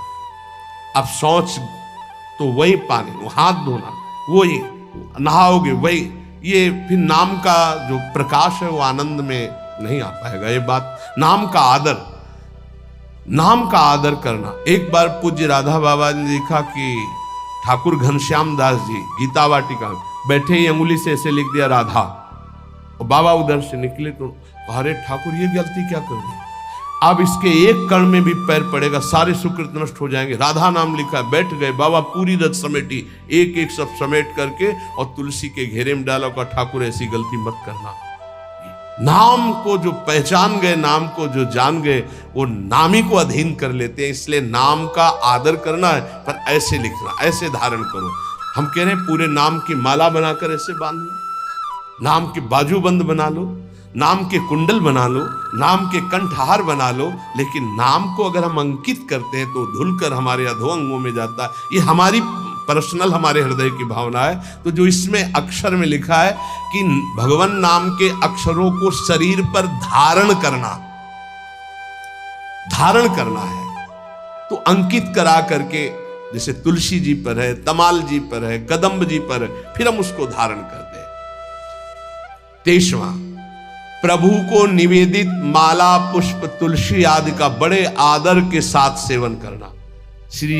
अब शौच तो वही पानी, वो हाथ धोना, वही नहाओगे वही, ये फिर नाम का जो प्रकाश है वो आनंद में नहीं आ पाएगा। ये बात नाम का आदर, नाम का आदर करना। एक बार पूज्य राधा बाबा ने देखा कि ठाकुर घनश्याम दास जी गीता वाटिका बैठे ही अंगुली से ऐसे लिख दिया राधा, और बाबा उधर से निकले तो अरे ठाकुर ये गलती क्या कर दी, अब इसके एक कण में भी पैर पड़ेगा सारे सुकृत नष्ट हो जाएंगे। राधा नाम लिखा, बैठ गए, बाबा पूरी रथ समेटी, एक एक सब समेट करके और तुलसी के घेरे में डाला का ठाकुर ऐसी गलती मत करना। नाम को जो पहचान गए, नाम को जो जान गए, वो नाम ही को अधीन कर लेते हैं। इसलिए नाम का आदर करना है, पर ऐसे लिखना, ऐसे धारण करो। हम कह रहे हैं पूरे नाम की माला बनाकर ऐसे बांध लो, नाम के बाजूबंद बना लो, नाम के कुंडल बना लो, नाम के कंठहार बना लो, लेकिन नाम को अगर हम अंकित करते हैं तो धुलकर हमारे अधोअंगों में जाता है। ये हमारी पर्सनल, हमारे हृदय की भावना है। तो जो इसमें अक्षर में लिखा है कि भगवान नाम के अक्षरों को शरीर पर धारण करना है, तो अंकित करा करके, जैसे तुलसी जी पर है, तमाल जी पर है, कदम्ब जी पर है, फिर हम उसको धारण करते हैं। 23वां, प्रभु को निवेदित माला, पुष्प, तुलसी आदि का बड़े आदर के साथ सेवन करना। श्री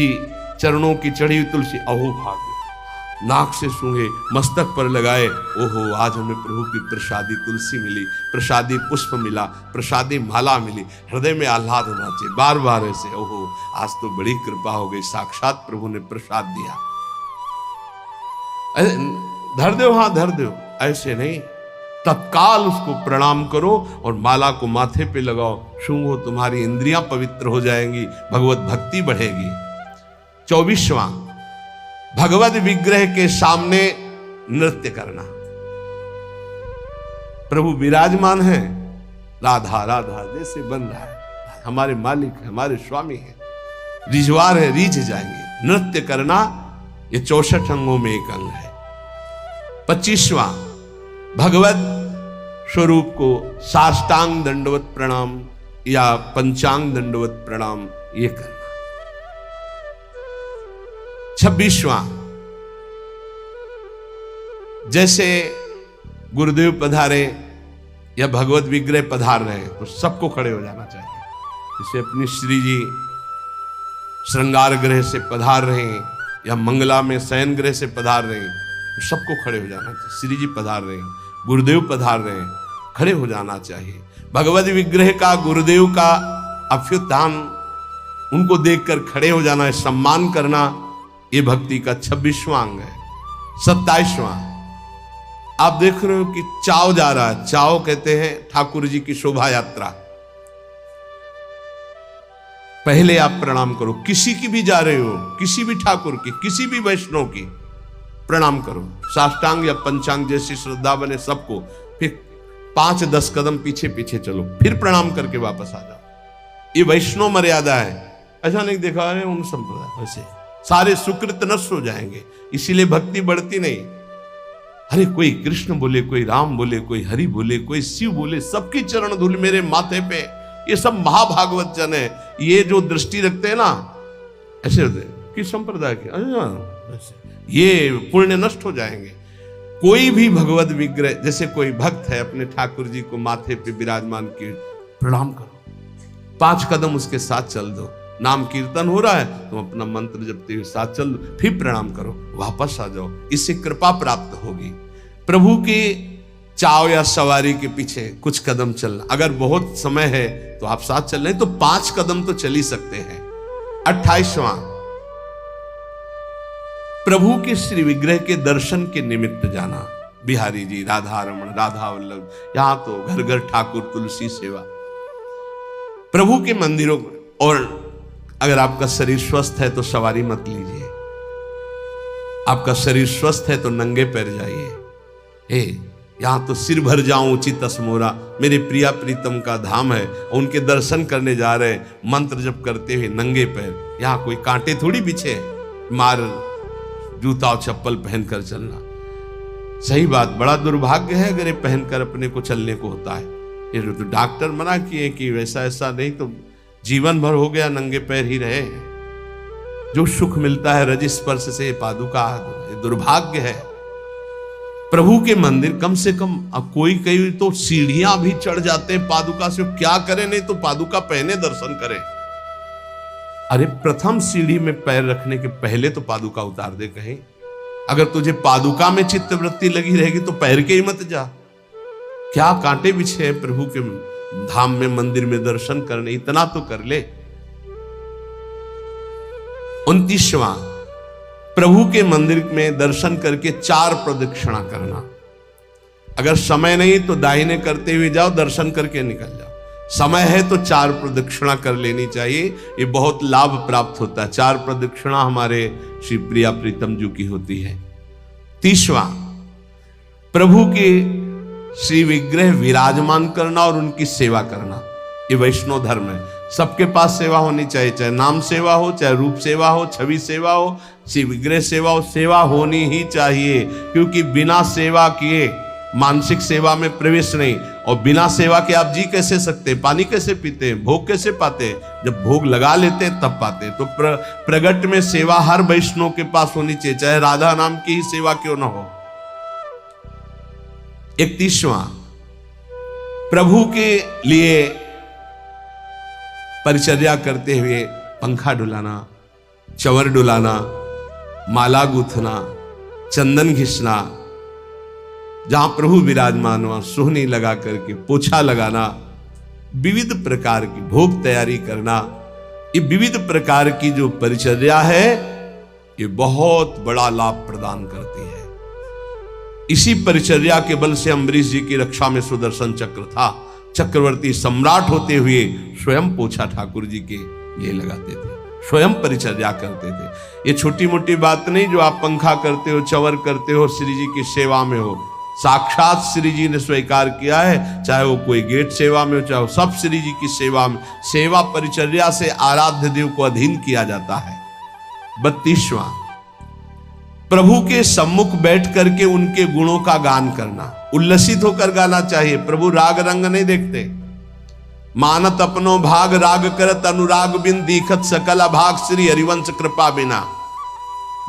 चरणों की चढ़ी हुई तुलसी, अहो भाग्य, नाक से सूंघे, मस्तक पर लगाए, ओहो आज हमें प्रभु की प्रसादी तुलसी मिली, प्रसादी पुष्प मिला, प्रसादी माला मिली, हृदय में आह्लाद होना चाहिए। बार बार ऐसे, ओहो आज तो बड़ी कृपा हो गई, साक्षात प्रभु ने प्रसाद दिया। धर दो, हाँ धर दो, ऐसे नहीं, तत्काल उसको प्रणाम करो और माला को माथे पे लगाओ, सूंघो, तुम्हारी इंद्रियां पवित्र हो जाएंगी, भगवत भक्ति बढ़ेगी। 24वां, भगवत विग्रह के सामने नृत्य करना। प्रभु विराजमान है, राधा राधा जैसे बन रहा है, हमारे मालिक है, हमारे स्वामी है, रिजवार है, रीझ जाएंगे। नृत्य करना ये 64 अंगों में एक अंग है। 25वां, भगवत स्वरूप को साष्टांग दंडवत प्रणाम या पंचांग दंडवत प्रणाम ये करना। 26वां, जैसे गुरुदेव पधारे या भगवत विग्रह पधार रहे तो सबको खड़े हो जाना चाहिए। जैसे अपनी श्री जी श्रृंगार ग्रह से पधार रहे हैं या मंगला में शयन ग्रह से पधार रहे हैं तो सबको खड़े हो जाना चाहिए। श्री जी पधार रहे हैं, गुरुदेव पधार रहे हैं, खड़े हो जाना चाहिए। भगवत विग्रह का, गुरुदेव का अभ्युत्थान, उनको देखकर खड़े हो जाना है, सम्मान करना, ये भक्ति का 26वां अंग है। 27वां, आप देख रहे हो कि चाव जा रहा है, चाव कहते हैं ठाकुर जी की शोभा यात्रा। पहले आप प्रणाम करो, किसी की भी जा रहे हो, किसी भी ठाकुर की, किसी भी वैष्णव की, प्रणाम करो, साष्टांग या पंचांग जैसी श्रद्धा बने सबको। फिर 5-10 कदम पीछे पीछे चलो, फिर प्रणाम करके वापस आ जाओ। ये वैष्णव मर्यादा है। ऐसा नहीं देखा है उन संप्रदाय, ऐसे सारे सुकृत नष्ट हो जाएंगे, इसीलिए भक्ति बढ़ती नहीं। अरे कोई कृष्ण बोले, कोई राम बोले, कोई हरि बोले, कोई शिव बोले, सबकी चरण धूल मेरे माथे पे, ये सब महाभागवत जन है। ये जो दृष्टि रखते हैं ना, ऐसे होते हैं किस संप्रदाय के, ऐसे ये पुण्य नष्ट हो जाएंगे। कोई भी भगवत विग्रह, जैसे कोई भक्त है अपने ठाकुर जी को माथे पे विराजमान किए, प्रणाम करो, 5 कदम उसके साथ चल दो। नाम कीर्तन हो रहा है, तुम अपना मंत्र जपते हुए साथ चल दो, फिर प्रणाम करो, वापस आ जाओ, इससे कृपा प्राप्त होगी। प्रभु के चाव या सवारी के पीछे कुछ कदम चलना, अगर बहुत समय है तो आप साथ चल रहे हैं तो 5 कदम तो चल ही सकते हैं। 28वां, प्रभु के श्री विग्रह के दर्शन के निमित्त जाना। बिहारी जी, राधा रमण, राधा वल्लभ, यहां तो घर घर ठाकुर तुलसी सेवा। प्रभु के मंदिरों, और अगर आपका शरीर स्वस्थ है तो सवारी मत लीजिए, आपका शरीर स्वस्थ है तो नंगे पैर जाइए। यहां तो सिर भर जाऊं उचित असमोरा, मेरे प्रिया प्रीतम का धाम है, उनके दर्शन करने जा रहे, मंत्र जप करते हुए नंगे पैर। यहां कोई कांटे थोड़ी बिछे, मार जूता और चप्पल पहनकर चलना। सही बात, बड़ा दुर्भाग्य है अगर ये पहनकर अपने को चलने को होता है। ये तो डॉक्टर मना किए कि वैसा ऐसा नहीं, तो जीवन भर हो गया नंगे पैर ही रहे। जो सुख मिलता है रज स्पर्श से पादुका, ये दुर्भाग्य है। प्रभु के मंदिर कम से कम, अब कोई कई तो सीढ़ियां भी चढ़ जाते हैं पादुका से, क्या करें, नहीं तो पादुका पहने दर्शन करें। अरे प्रथम सीढ़ी में पैर रखने के पहले तो पादुका उतार दे कहीं। अगर तुझे पादुका में चित्त वृत्ति लगी रहेगी तो पैर के ही मत जा। क्या कांटे बिछे हैं प्रभु के धाम में, मंदिर में दर्शन करने, इतना तो कर ले। 29वां, प्रभु के मंदिर में दर्शन करके 4 प्रदक्षिणा करना। अगर समय नहीं तो दाहिने करते हुए जाओ, दर्शन करके निकल जाओ। समय है तो 4 प्रदक्षिणा कर लेनी चाहिए, ये बहुत लाभ प्राप्त होता है। 4 प्रदक्षिणा हमारे श्री प्रिया प्रीतम जी की होती है। 30वां, प्रभु के श्री विग्रह विराजमान करना और उनकी सेवा करना, ये वैष्णव धर्म है। सबके पास सेवा होनी चाहिए, चाहे नाम सेवा हो, चाहे रूप सेवा हो, छवि सेवा हो, श्री विग्रह सेवा हो, सेवा होनी ही चाहिए। क्योंकि बिना सेवा किए मानसिक सेवा में प्रवेश नहीं, और बिना सेवा के आप जी कैसे सकते हैं, पानी कैसे पीते हैं, भोग कैसे पाते हैं? जब भोग लगा लेते हैं तब पाते हैं। तो प्रगट में सेवा हर वैष्णव के पास होनी चाहिए, चाहे राधा नाम की ही सेवा क्यों ना हो। 31वां, प्रभु के लिए परिचर्या करते हुए पंखा डुलाना, चंवर डुलाना, माला गूंथना, चंदन घिसना, जहां प्रभु विराजमान हुआ सोहनी लगा करके पोछा लगाना, विविध प्रकार की भोग तैयारी करना, ये विविध प्रकार की जो परिचर्या है ये बहुत बड़ा लाभ प्रदान करती है। इसी परिचर्या के बल से अम्बरीश जी की रक्षा में सुदर्शन चक्र था। चक्रवर्ती सम्राट होते हुए स्वयं पोछा ठाकुर जी के लिए लगाते थे, स्वयं परिचर्या करते थे। ये छोटी मोटी बात नहीं जो आप पंखा करते हो, चंवर करते हो, श्री जी की सेवा में हो। साक्षात श्री जी ने स्वीकार किया है, चाहे वो कोई गेट सेवा में हो, चाहे वो सब श्री जी की सेवा में। सेवा परिचर्या से आराध्य देव को अधीन किया जाता है। 32वां, प्रभु के सम्मुख बैठ करके उनके गुणों का गान करना, उल्लसित होकर गाना चाहिए। प्रभु राग रंग नहीं देखते। मानत अपनो भाग राग करत अनुराग बिन दीखत सकल अभाग श्री हरिवंश कृपा बिना।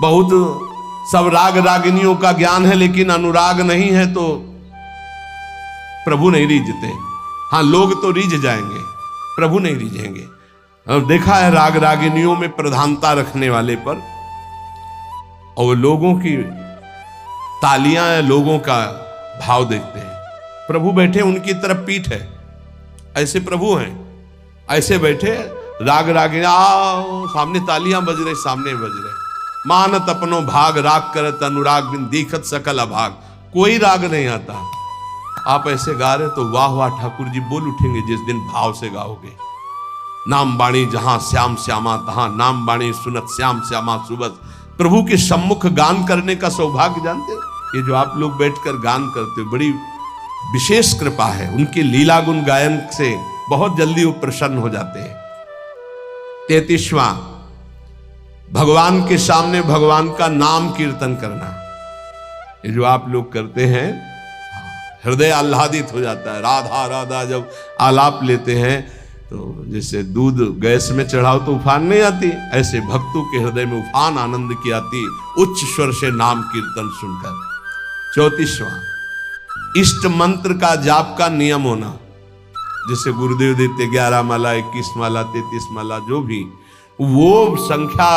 बहुत सब राग रागिनियों का ज्ञान है, लेकिन अनुराग नहीं है तो प्रभु नहीं रीझते। हाँ, लोग तो रीझ जाएंगे, प्रभु नहीं रीझेंगे। और देखा है राग रागिनियों में प्रधानता रखने वाले पर, और लोगों की तालियां लोगों का भाव देखते हैं। प्रभु बैठे उनकी तरफ पीठ है, ऐसे प्रभु हैं, ऐसे बैठे राग रागिनी, आओ सामने तालियां बज रहे, सामने बज रहे। मानत अपनो भाग राग करत अनुराग बिन दीखत सकल अभाग। कोई राग नहीं आता, आप ऐसे गा रहे तो वाह वाह ठाकुर जी बोल उठेंगे जिस दिन भाव से गाओगे। नाम बाणी जहां श्याम श्यामा तहां, नाम बाणी सुनत श्याम श्यामा सुबस। प्रभु के सम्मुख गान करने का सौभाग्य जानते हो? ये जो आप लोग बैठकर गान करते हो, बड़ी विशेष कृपा है। उनके लीला गुण गायन से बहुत जल्दी वो प्रसन्न हो जाते हैं। 33वां, भगवान के सामने भगवान का नाम कीर्तन करना। ये जो आप लोग करते हैं, हृदय आह्लादित हो जाता है। राधा राधा जब आलाप लेते हैं तो जैसे दूध गैस में चढ़ाओ तो उफान नहीं आती, ऐसे भक्तों के हृदय में उफान आनंद की आती उच्च स्वर से नाम कीर्तन सुनकर। 34वां, इष्ट मंत्र का जाप का नियम होना। जैसे गुरुदेव देते 11 माला, 21 माला, 33 माला, जो भी, वो संख्या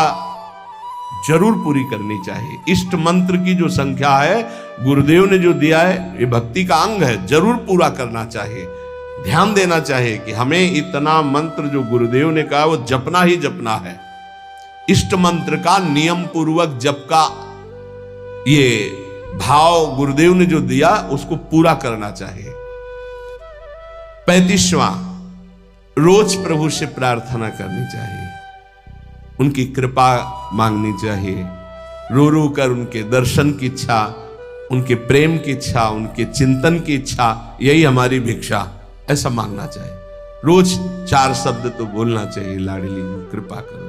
जरूर पूरी करनी चाहिए। इष्ट मंत्र की जो संख्या है गुरुदेव ने जो दिया है, ये भक्ति का अंग है, जरूर पूरा करना चाहिए। ध्यान देना चाहिए कि हमें इतना मंत्र जो गुरुदेव ने कहा वो जपना ही जपना है। इष्ट मंत्र का नियम पूर्वक जप का ये भाव गुरुदेव ने जो दिया उसको पूरा करना चाहिए। 35वां, रोज प्रभु से प्रार्थना करनी चाहिए, उनकी कृपा मांगनी चाहिए। रो रो कर उनके दर्शन की इच्छा, उनके प्रेम की इच्छा, उनके चिंतन की इच्छा, यही हमारी भिक्षा, ऐसा मांगना चाहिए। रोज 4 शब्द तो बोलना चाहिए, लाडली कृपा करो।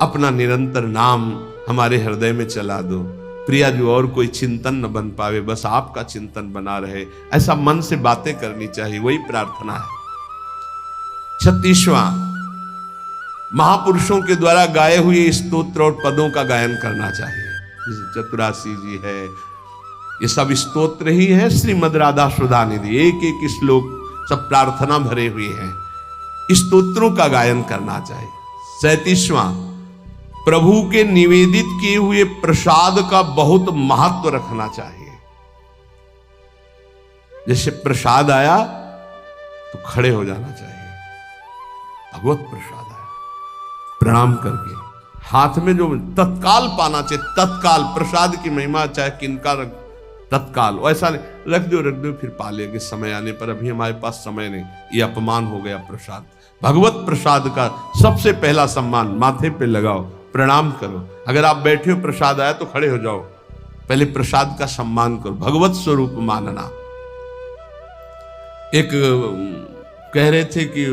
अपना निरंतर नाम हमारे हृदय में चला दो। प्रिया जो और कोई चिंतन न बन पावे, बस आपका चिंतन बना रहे, ऐसा मन से बातें करनी चाहिए, वही प्रार्थना है। 36वां, महापुरुषों के द्वारा गाए हुए स्तोत्र और पदों का गायन करना चाहिए। जैसे चतुरासी जी है, ये सब स्तोत्र ही है। श्रीमद राधा सुधा निधि, एक एक श्लोक सब प्रार्थना भरे हुए हैं। स्तोत्रों का गायन करना चाहिए। 37वां, प्रभु के निवेदित किए हुए प्रसाद का बहुत महत्व रखना चाहिए। जैसे प्रसाद आया तो खड़े हो जाना चाहिए। भगवत प्रसाद आया, प्रणाम करके हाथ में जो तत्काल पाना चाहिए, तत्काल। प्रसाद की महिमा चाहे किनका तत्काल, ऐसा नहीं रख दो फिर पा लेंगे समय आने पर, अभी हमारे पास समय नहीं, ये अपमान हो गया प्रसाद। भगवत प्रसाद का सबसे पहला सम्मान माथे पे लगाओ, प्रणाम करो। अगर आप बैठे हो प्रसाद आया तो खड़े हो जाओ, पहले प्रसाद का सम्मान करो, भगवत स्वरूप मानना। एक कह रहे थे कि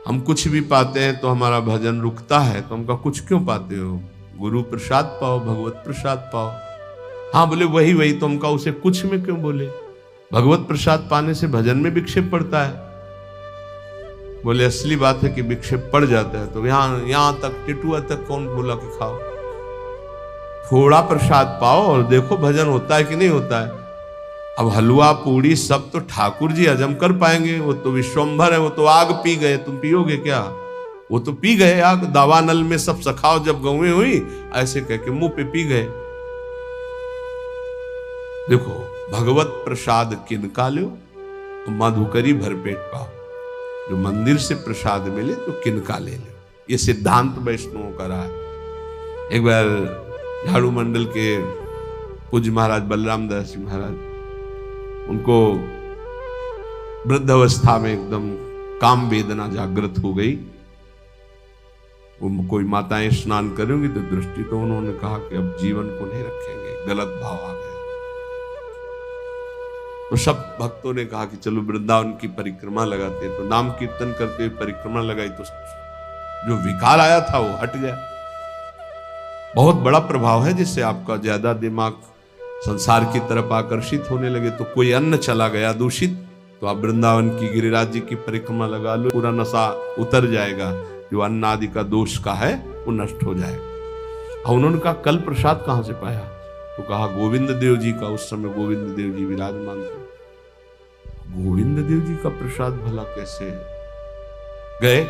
हम कुछ भी पाते हैं तो हमारा भजन रुकता है, तो हम कहा कुछ क्यों पाते हो? गुरु प्रसाद पाओ, भगवत प्रसाद पाओ। हाँ बोले वही तो हम कहा उसे कुछ में क्यों बोले? भगवत प्रसाद पाने से भजन में विक्षेप पड़ता है। बोले असली बात है कि विक्षेप पड़ जाता है, तो यहां तक टिटुआ तक कौन बोला कि खाओ? थोड़ा प्रसाद पाओ और देखो भजन होता है कि नहीं होता है। अब हलवा पूड़ी सब तो ठाकुर जी हजम कर पाएंगे, वो तो विश्वम्भर है, वो तो आग पी गए, तुम पियोगे क्या? वो तो पी गए आग, दावानल में सब सखाओ जब गौएं हुई, ऐसे कह के मुंह पे पी गए। देखो भगवत प्रसाद किनका लो, तो मधुकरी भरपेट पाओ। जो मंदिर से प्रसाद मिले तो किनका ले लो, ये सिद्धांत वैष्णवों का रहा है। एक बार झाड़ू मंडल के पूज्य महाराज बलराम दास जी महाराज, उनको वृद्ध अवस्था में एकदम काम वेदना जागृत हो गई। वो कोई माताएं स्नान करेंगी तो दृष्टि, तो उन्होंने कहा कि अब जीवन को नहीं रखेंगे, गलत भाव आ गया। तो सब भक्तों ने कहा कि चलो वृंदावन की परिक्रमा लगाते, तो नाम कीर्तन करते हुए परिक्रमा लगाई, तो जो विकार आया था वो हट गया। बहुत बड़ा प्रभाव है, जिससे आपका ज्यादा दिमाग संसार की तरफ आकर्षित होने लगे। तो कोई अन्न चला गया दूषित, तो आप वृंदावन की गिरिराज जी की परिक्रमा लगा लो, पूरा नशा उतर जाएगा, जो अन्न आदि का दोष का है वो नष्ट हो जाएगा। और उन्होंने कहा कल प्रसाद कहां से पाया? तो कहा गोविंद देव जी का, उस समय गोविंद देव जी विराजमान थे। गोविंद देव जी का प्रसाद भला कैसे? गए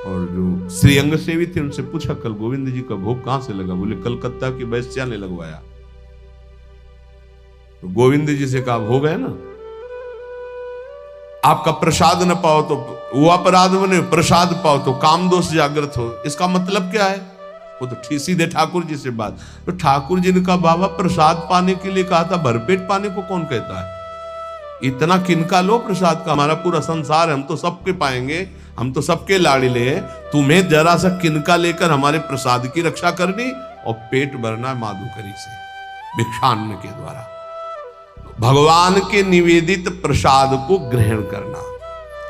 और जो श्रीअंग सेवी थे उनसे पूछा कल गोविंद जी का भोग कहां से लगा? बोले कलकत्ता की वैश्या ने लगवाया। तो गोविंद जी से कहा भोग है ना, आपका प्रसाद न पाओ तो वो अपराध बने, प्रसाद पाओ तो काम दोष जागृत हो। इसका मतलब क्या है? वो तो सीधे ठाकुर जी से बात। तो ठाकुर जी ने कहा बाबा प्रसाद पाने के लिए कहा था, भरपेट पाने को कौन कहता है? इतना किनका लो प्रसाद का, हमारा पूरा संसार है, हम तो सबके पाएंगे, हम तो सबके लाड़िले हैं, तुम्हें जरा सा किनका लेकर हमारे प्रसाद की रक्षा करनी और पेट भरना माधुकरी से, भिक्षान्न के द्वारा। भगवान के निवेदित प्रसाद को ग्रहण करना।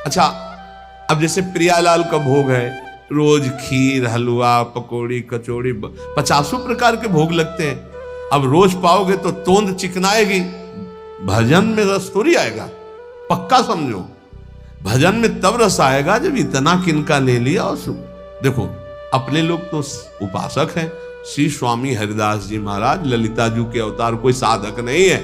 अच्छा, अब जैसे प्रियालाल का भोग है, रोज खीर, हलवा, पकौड़ी, कचौड़ी, 50 प्रकार के भोग लगते हैं। अब रोज पाओगे तो तोंद चिकनाएगी, भजन में रस थोड़ी आएगा, पक्का समझो। भजन में तब रस आएगा जब इतना किनका ले लिया। और देखो अपने लोग तो उपासक हैं, श्री स्वामी हरिदास जी महाराज ललिता जी के अवतार, कोई साधक नहीं है,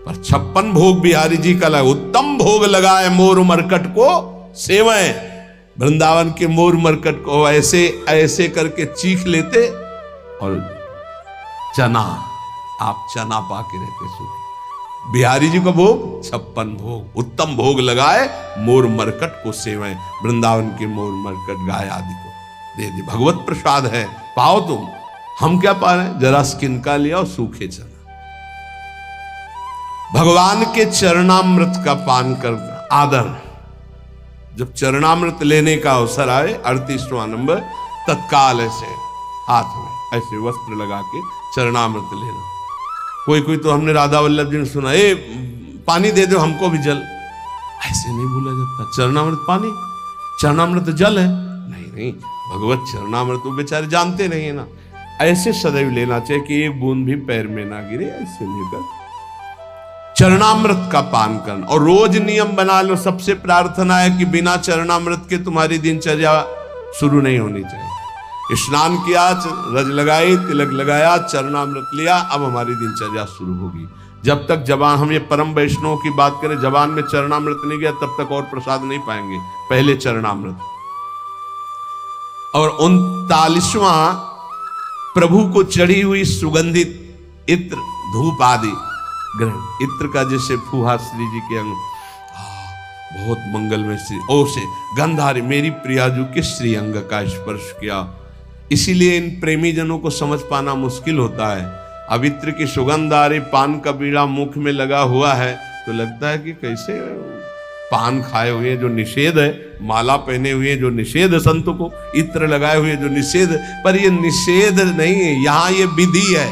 पर 56 भोग बिहारी जी का लगा, उत्तम भोग लगाए मोर मरकट को सेवएं। वृंदावन के मोर मरकट को ऐसे ऐसे करके चीख लेते, और चना, आप चना पाके रहते सुखी। बिहारी जी का भोग 56 भोग, उत्तम भोग लगाए मोर मरकट को सेवएं। वृंदावन के मोर मरकट गाय आदि को दे दे, भगवत प्रसाद है, पाओ तुम। हम क्या पा रहे हैं? जरा किनका लिया और सूखे चना। भगवान के चरणामृत का पान करना आदर। जब चरणामृत लेने का अवसर आए, 38वां नंबर, तत्काल ऐसे हाथ में ऐसे वस्त्र लगा के चरणामृत लेना। कोई तो हमने राधा वल्लभ जी ने सुना, ए पानी दे दो हमको भी जल, ऐसे नहीं बोला जाता। चरणामृत पानी, चरणामृत जल है, नहीं, भगवत चरणामृत वो बेचारे जानते नहीं है ना। ऐसे सदैव लेना चाहिए कि एक बूंद भी पैर में ना गिरे, ऐसे लेकर चरणामृत का पान करना। और रोज नियम बना लो, सबसे प्रार्थना है कि बिना चरणामृत के तुम्हारी दिनचर्या शुरू नहीं होनी चाहिए। स्नान किया, रज लगाई, तिलक लगाया, चरणामृत लिया, अब हमारी दिनचर्या शुरू होगी। जब तक जबान, हम ये परम वैष्णव की बात करें, जबान में चरणामृत नहीं गया तब तक और प्रसाद नहीं पाएंगे, पहले चरणामृत। और 39वां, प्रभु को चढ़ी हुई सुगंधित इत्र, धूप आदि ग्रहण। इत्र का जैसे फूहा श्री जी के अंग, बहुत मंगलमय श्री, ओ से गंधारी मेरी प्रियाजू के श्री अंग का स्पर्श किया। इसीलिए इन प्रेमी जनों को समझ पाना मुश्किल होता है अवित्र की सुगंध आ रही, पान का बीड़ा मुख में लगा हुआ है तो लगता है कि कैसे पान खाए हुए जो निषेध है, माला पहने हुए जो निषेध है, संत को इत्र लगाए हुए जो निषेध, पर ये निषेध नहीं है, यहाँ ये विधि है।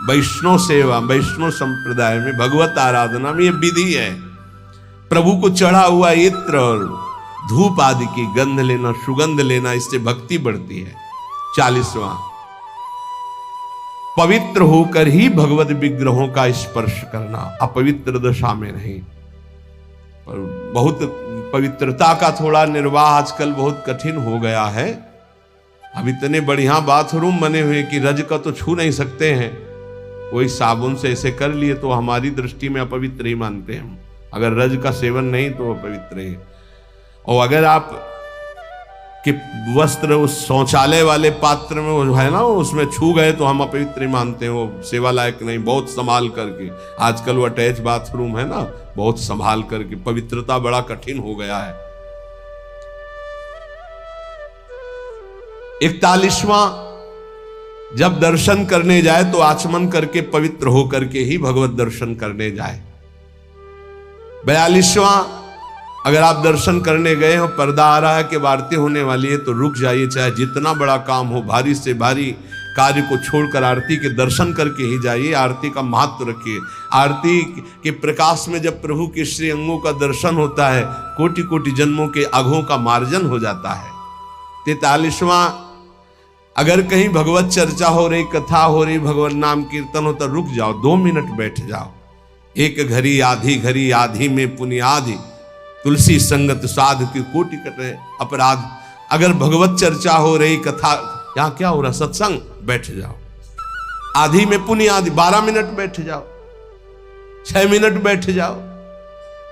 वैष्णव सेवा, वैष्णव संप्रदाय में भगवत आराधना में ये विधि है। प्रभु को चढ़ा हुआ इत्र और धूप आदि की गंध लेना, सुगंध लेना, इससे भक्ति बढ़ती है। 40वां, पवित्र होकर ही भगवत विग्रहों का स्पर्श करना, अपवित्र दशा में नहीं। पर बहुत पवित्रता का थोड़ा निर्वाह आजकल बहुत कठिन हो गया है। अब इतने बढ़िया बाथरूम बने हुए कि रज का तो छू नहीं सकते हैं, कोई साबुन से ऐसे कर लिए तो हमारी दृष्टि में अपवित्र ही मानते हैं। अगर रज का सेवन नहीं तो अपवित्र है। और अगर आप कि वस्त्र उस शौचालय वाले पात्र में वो है ना, उसमें छू गए तो हम अपवित्र ही मानते हैं, वो सेवा लायक नहीं। बहुत संभाल करके, आजकल वो अटैच बाथरूम है ना, बहुत संभाल करके, पवित्रता बड़ा कठिन हो गया है। 41वां, जब दर्शन करने जाए तो आचमन करके पवित्र हो करके ही भगवत दर्शन करने जाए। 42वां, अगर आप दर्शन करने गए हो, पर्दा आ रहा है कि आरती होने वाली है तो रुक जाइए, चाहे जितना बड़ा काम हो, भारी से भारी कार्य को छोड़कर आरती के दर्शन करके ही जाइए। आरती का महत्व रखिए। आरती के प्रकाश में जब प्रभु के श्री अंगों का दर्शन होता है, कोटि कोटि जन्मों के अघों का मार्जन हो जाता है। 43वां, अगर कहीं भगवत चर्चा हो रही, कथा हो रही, भगवत नाम कीर्तन होता, रुक जाओ, 2 मिनट बैठ जाओ। एक घड़ी आधी घड़ी, आधी में पुनि आधी, तुलसी संगत साध की कोटि कटे अपराध। अगर भगवत चर्चा हो रही, कथा, यहां क्या हो रहा, सत्संग, बैठ जाओ। आधी में पुनि आधी, 12 मिनट बैठ जाओ, 6 मिनट बैठ जाओ,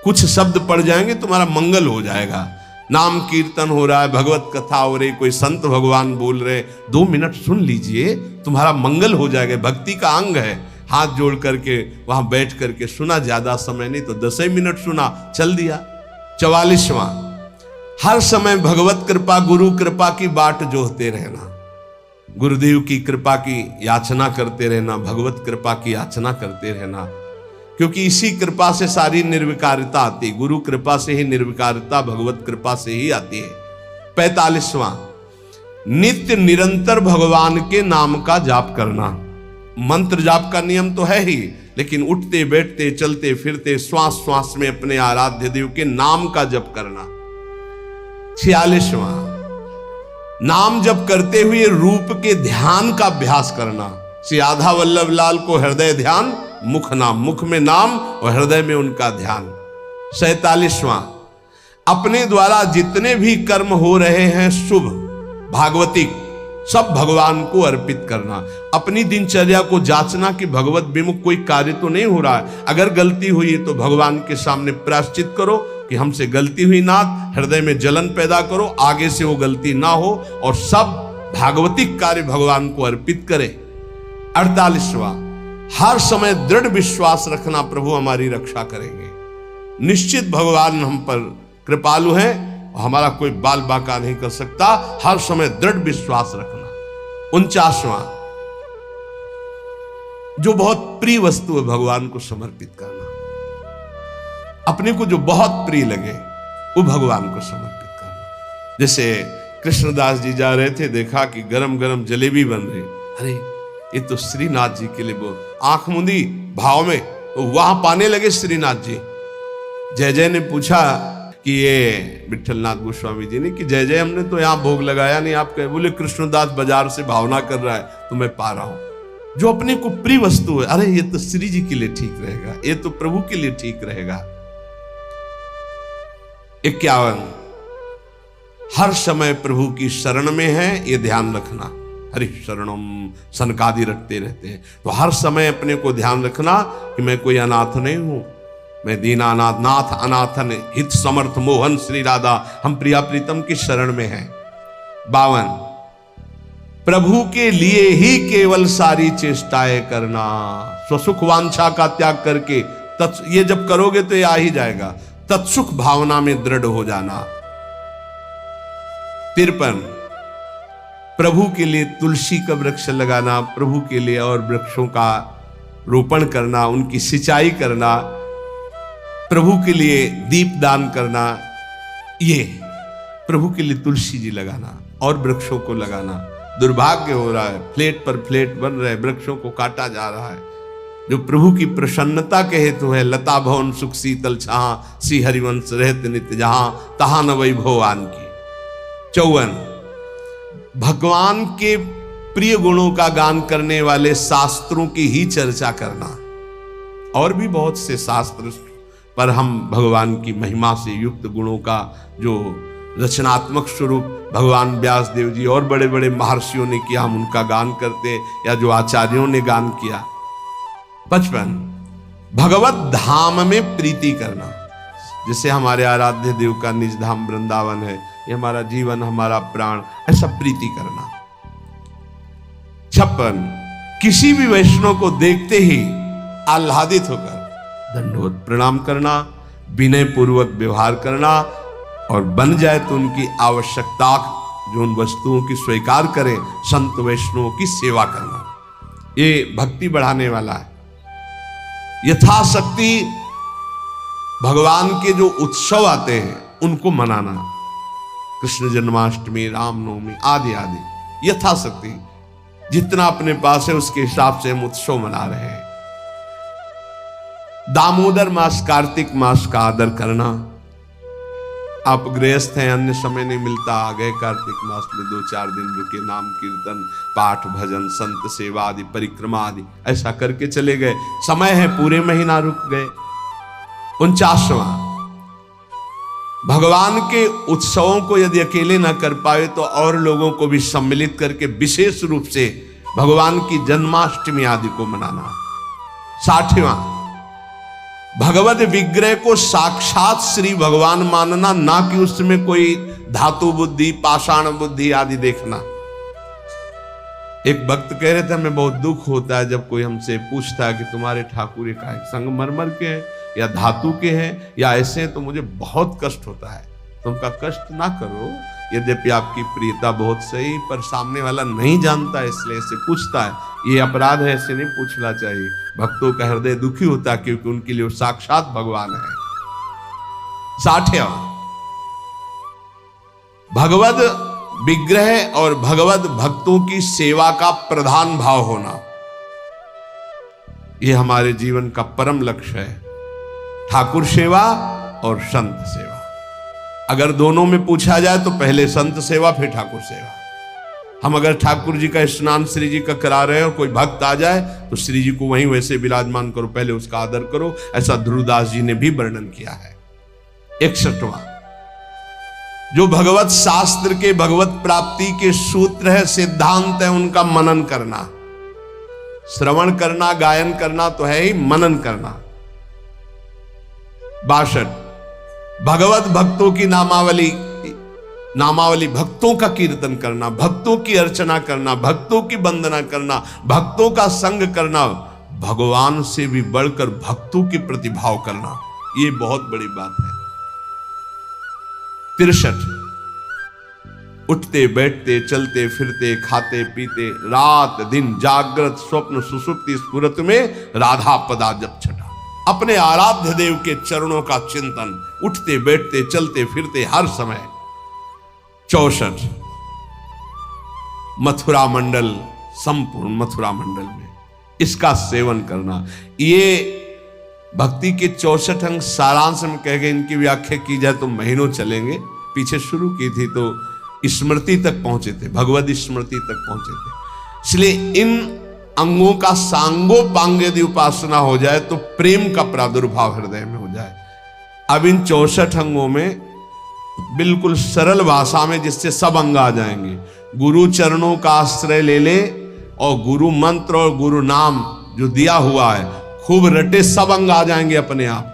कुछ शब्द पढ़ जाएंगे, तुम्हारा मंगल हो जाएगा। नाम कीर्तन हो रहा है, भगवत कथा हो रही, कोई संत भगवान बोल रहे, 2 मिनट सुन लीजिए, तुम्हारा मंगल हो जाएगा। भक्ति का अंग है। हाथ जोड़ करके वहां बैठ करके सुना, ज्यादा समय नहीं तो 10 मिनट सुना, चल दिया। 44वां, हर समय भगवत कृपा, गुरु कृपा की बाट जोहते रहना, गुरुदेव की कृपा की याचना करते रहना, भगवत कृपा की याचना करते रहना, क्योंकि इसी कृपा से सारी निर्विकारिता आती। गुरु कृपा से ही निर्विकारिता, भगवत कृपा से ही आती है। 45वां, नित्य निरंतर भगवान के नाम का जाप करना। मंत्र जाप का नियम तो है ही, लेकिन उठते बैठते चलते फिरते श्वास श्वास में अपने आराध्य देव के नाम का जप करना। 46वां, नाम जप करते हुए रूप के ध्यान का अभ्यास करना। श्री आधा वल्लभ लाल को हृदय ध्यान, मुख नाम, मुख में नाम और हृदय में उनका ध्यान। 47वां, अपने द्वारा जितने भी कर्म हो रहे हैं शुभ भागवतिक, सब भगवान को अर्पित करना। अपनी दिनचर्या को जांचना कि भगवत विमुख कोई कार्य तो नहीं हो रहा है। अगर गलती हुई है तो भगवान के सामने प्रायश्चित करो कि हमसे गलती हुई नाथ, हृदय में जलन पैदा करो, आगे से वो गलती ना हो, और सब भागवतिक कार्य भगवान को अर्पित करे। 48वां, हर समय दृढ़ विश्वास रखना, प्रभु हमारी रक्षा करेंगे। निश्चित भगवान हम पर कृपालु हैं, हमारा कोई बाल बाका नहीं कर सकता। हर समय दृढ़ विश्वास रखना। 49वां, जो बहुत प्रिय वस्तु है भगवान को समर्पित करना। अपने को जो बहुत प्रिय लगे वो भगवान को समर्पित करना। जैसे कृष्णदास जी जा रहे थे, देखा कि गरम गरम जलेबी बन रही, अरे ये तो श्रीनाथ जी के लिए, वो आंख मूंदी भाव में, तो वहां पाने लगे श्रीनाथ जी। जय जय ने पूछा कि ये विठलनाथ गोस्वामी जी ने कि जय जय हमने तो यहाँ भोग लगाया नहीं, आप कहे, बोले कृष्णदास बाजार से भावना कर रहा है तो मैं पा रहा हूं। जो अपने को प्रिय वस्तु है, अरे ये तो श्री जी के लिए ठीक रहेगा, ये तो प्रभु के लिए ठीक रहेगा। 51, हर समय प्रभु की शरण में है, ये ध्यान रखना। हरि शरणम सनकादि रखते रहते हैं, तो हर समय अपने को ध्यान रखना कि मैं कोई अनाथ नहीं हूं, मैं दीनानाथ नाथ अनाथन हित समर्थ मोहन श्री राधा, हम प्रिया प्रीतम की शरण में हैं। 52, प्रभु के लिए ही केवल सारी चेष्टाएं करना, स्वसुख वांछा का त्याग करके, ये जब करोगे तो ये आ ही जाएगा। तत्सुख भावना में दृढ़ हो जाना। 53, प्रभु के लिए तुलसी का वृक्ष लगाना, प्रभु के लिए और वृक्षों का रोपण करना, उनकी सिंचाई करना, प्रभु के लिए दीप दान करना, ये प्रभु के लिए तुलसी जी लगाना और वृक्षों को लगाना। दुर्भाग्य हो रहा है, फ्लैट पर फ्लैट बन रहे, वृक्षों को काटा जा रहा है। जो प्रभु की प्रसन्नता के हेतु है, लता भवन सुख शीतल छां, श्री हरिवंश रहत नित्य जहां, तहां न वैभवान की। 54, भगवान के प्रिय गुणों का गान करने वाले शास्त्रों की ही चर्चा करना। और भी बहुत से शास्त्र, पर हम भगवान की महिमा से युक्त गुणों का जो रचनात्मक स्वरूप भगवान व्यास देव जी और बड़े बड़े महर्षियों ने किया, हम उनका गान करते, या जो आचार्यों ने गान किया। 55, भगवत धाम में प्रीति करना। जैसे हमारे आराध्य देव का निज धाम वृंदावन है, ये हमारा जीवन, हमारा प्राण, ऐसा प्रीति करना। 56, किसी भी वैष्णव को देखते ही आह्लादित होकर दंडवत प्रणाम करना, विनय पूर्वक व्यवहार करना, और बन जाए तो उनकी आवश्यकता जो उन वस्तुओं की स्वीकार करें, संत वैष्णवों की सेवा करना। ये भक्ति बढ़ाने वाला है। यथाशक्ति भगवान के जो उत्सव आते हैं उनको मनाना, कृष्ण जन्माष्टमी, रामनवमी आदि आदि, यथाशक्ति जितना अपने पास है उसके हिसाब से हम उत्सव मना रहे हैं। दामोदर मास, कार्तिक मास का आदर करना। आप गृहस्थ हैं, अन्य समय नहीं मिलता, आ गए कार्तिक मास में 2-4 दिन रुके, नाम कीर्तन, पाठ, भजन, संत सेवा आदि, परिक्रमा आदि ऐसा करके चले गए। समय है, पूरे महीना रुक गए। 49वां, भगवान के उत्सवों को यदि अकेले ना कर पाए तो और लोगों को भी सम्मिलित करके विशेष रूप से भगवान की जन्माष्टमी आदि को मनाना। 60वां, भगवत विग्रह को साक्षात श्री भगवान मानना, ना कि उसमें कोई धातु बुद्धि, पाषाण बुद्धि आदि देखना। एक भक्त कह रहे थे, हमें बहुत दुख होता है जब कोई हमसे पूछता है कि तुम्हारे ठाकुर का संगमरमर के हैं या धातु के हैं या ऐसे हैं, तो मुझे बहुत कष्ट होता है। तुमका कष्ट ना करो, यद्यपि आपकी प्रियता बहुत सही, पर सामने वाला नहीं जानता इसलिए ऐसे पूछता है, ये अपराध है, ऐसे नहीं पूछना चाहिए। भक्तों का हृदय दुखी होता है क्योंकि उनके लिए वो साक्षात भगवान है। 60वां, भगवत विग्रह और भगवत भक्तों की सेवा का प्रधान भाव होना, यह हमारे जीवन का परम लक्ष्य है। ठाकुर सेवा और संत सेवा, अगर दोनों में पूछा जाए तो पहले संत सेवा फिर ठाकुर सेवा। हम अगर ठाकुर जी का स्नान श्री जी का करा रहे हैं और कोई भक्त आ जाए तो श्री जी को वहीं वैसे विराजमान करो, पहले उसका आदर करो, ऐसा ध्रुवदास जी ने भी वर्णन किया है। 61वां, जो भगवत शास्त्र के भगवत प्राप्ति के सूत्र है, सिद्धांत है, उनका मनन करना। श्रवण करना, गायन करना तो है ही, मनन करना। 62, भगवत भक्तों की नामावली, भक्तों का कीर्तन करना, भक्तों की अर्चना करना, भक्तों की वंदना करना, भक्तों का संग करना, भगवान से भी बढ़कर भक्तों की प्रतिभाव करना, ये बहुत बड़ी बात है। 63, उठते बैठते चलते फिरते खाते पीते रात दिन जागृत स्वप्न सुसुप्ति स्फुरत में राधा पदा जप छटा, अपने आराध्य देव के चरणों का चिंतन, उठते बैठते चलते फिरते हर समय। 64, मथुरा मंडल, संपूर्ण मथुरा मंडल में इसका सेवन करना। ये भक्ति के 64 अंग सारांश में कह गए, इनकी व्याख्या की जाए तो महीनों चलेंगे। पीछे शुरू की थी तो स्मृति तक पहुंचे थे, भगवत स्मृति तक पहुंचे थे। इसलिए इन अंगों का सांगोपांग यदि उपासना हो जाए तो प्रेम का प्रादुर्भाव हृदय में हो जाए। अब इन 64 अंगों में बिल्कुल सरल भाषा में, जिससे सब अंग आ जाएंगे, गुरु चरणों का आश्रय ले ले और गुरु मंत्र और गुरु नाम जो दिया हुआ है खूब रटे, सब अंग आ जाएंगे अपने आप।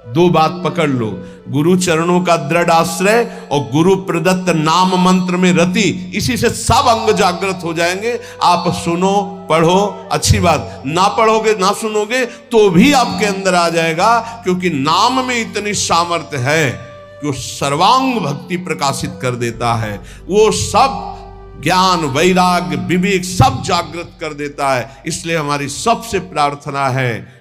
2 बात पकड़ लो, गुरु चरणों का दृढ़ आश्रय और गुरु प्रदत्त नाम मंत्र में रति, इसी से सब अंग जागृत हो जाएंगे। आप सुनो, पढ़ो, अच्छी बात, ना पढ़ोगे ना सुनोगे तो भी आपके अंदर आ जाएगा, क्योंकि नाम में इतनी सामर्थ्य है कि वो सर्वांग भक्ति प्रकाशित कर देता है। वो सब ज्ञान, वैराग्य, विवेक सब जागृत कर देता है। इसलिए हमारी सबसे प्रार्थना है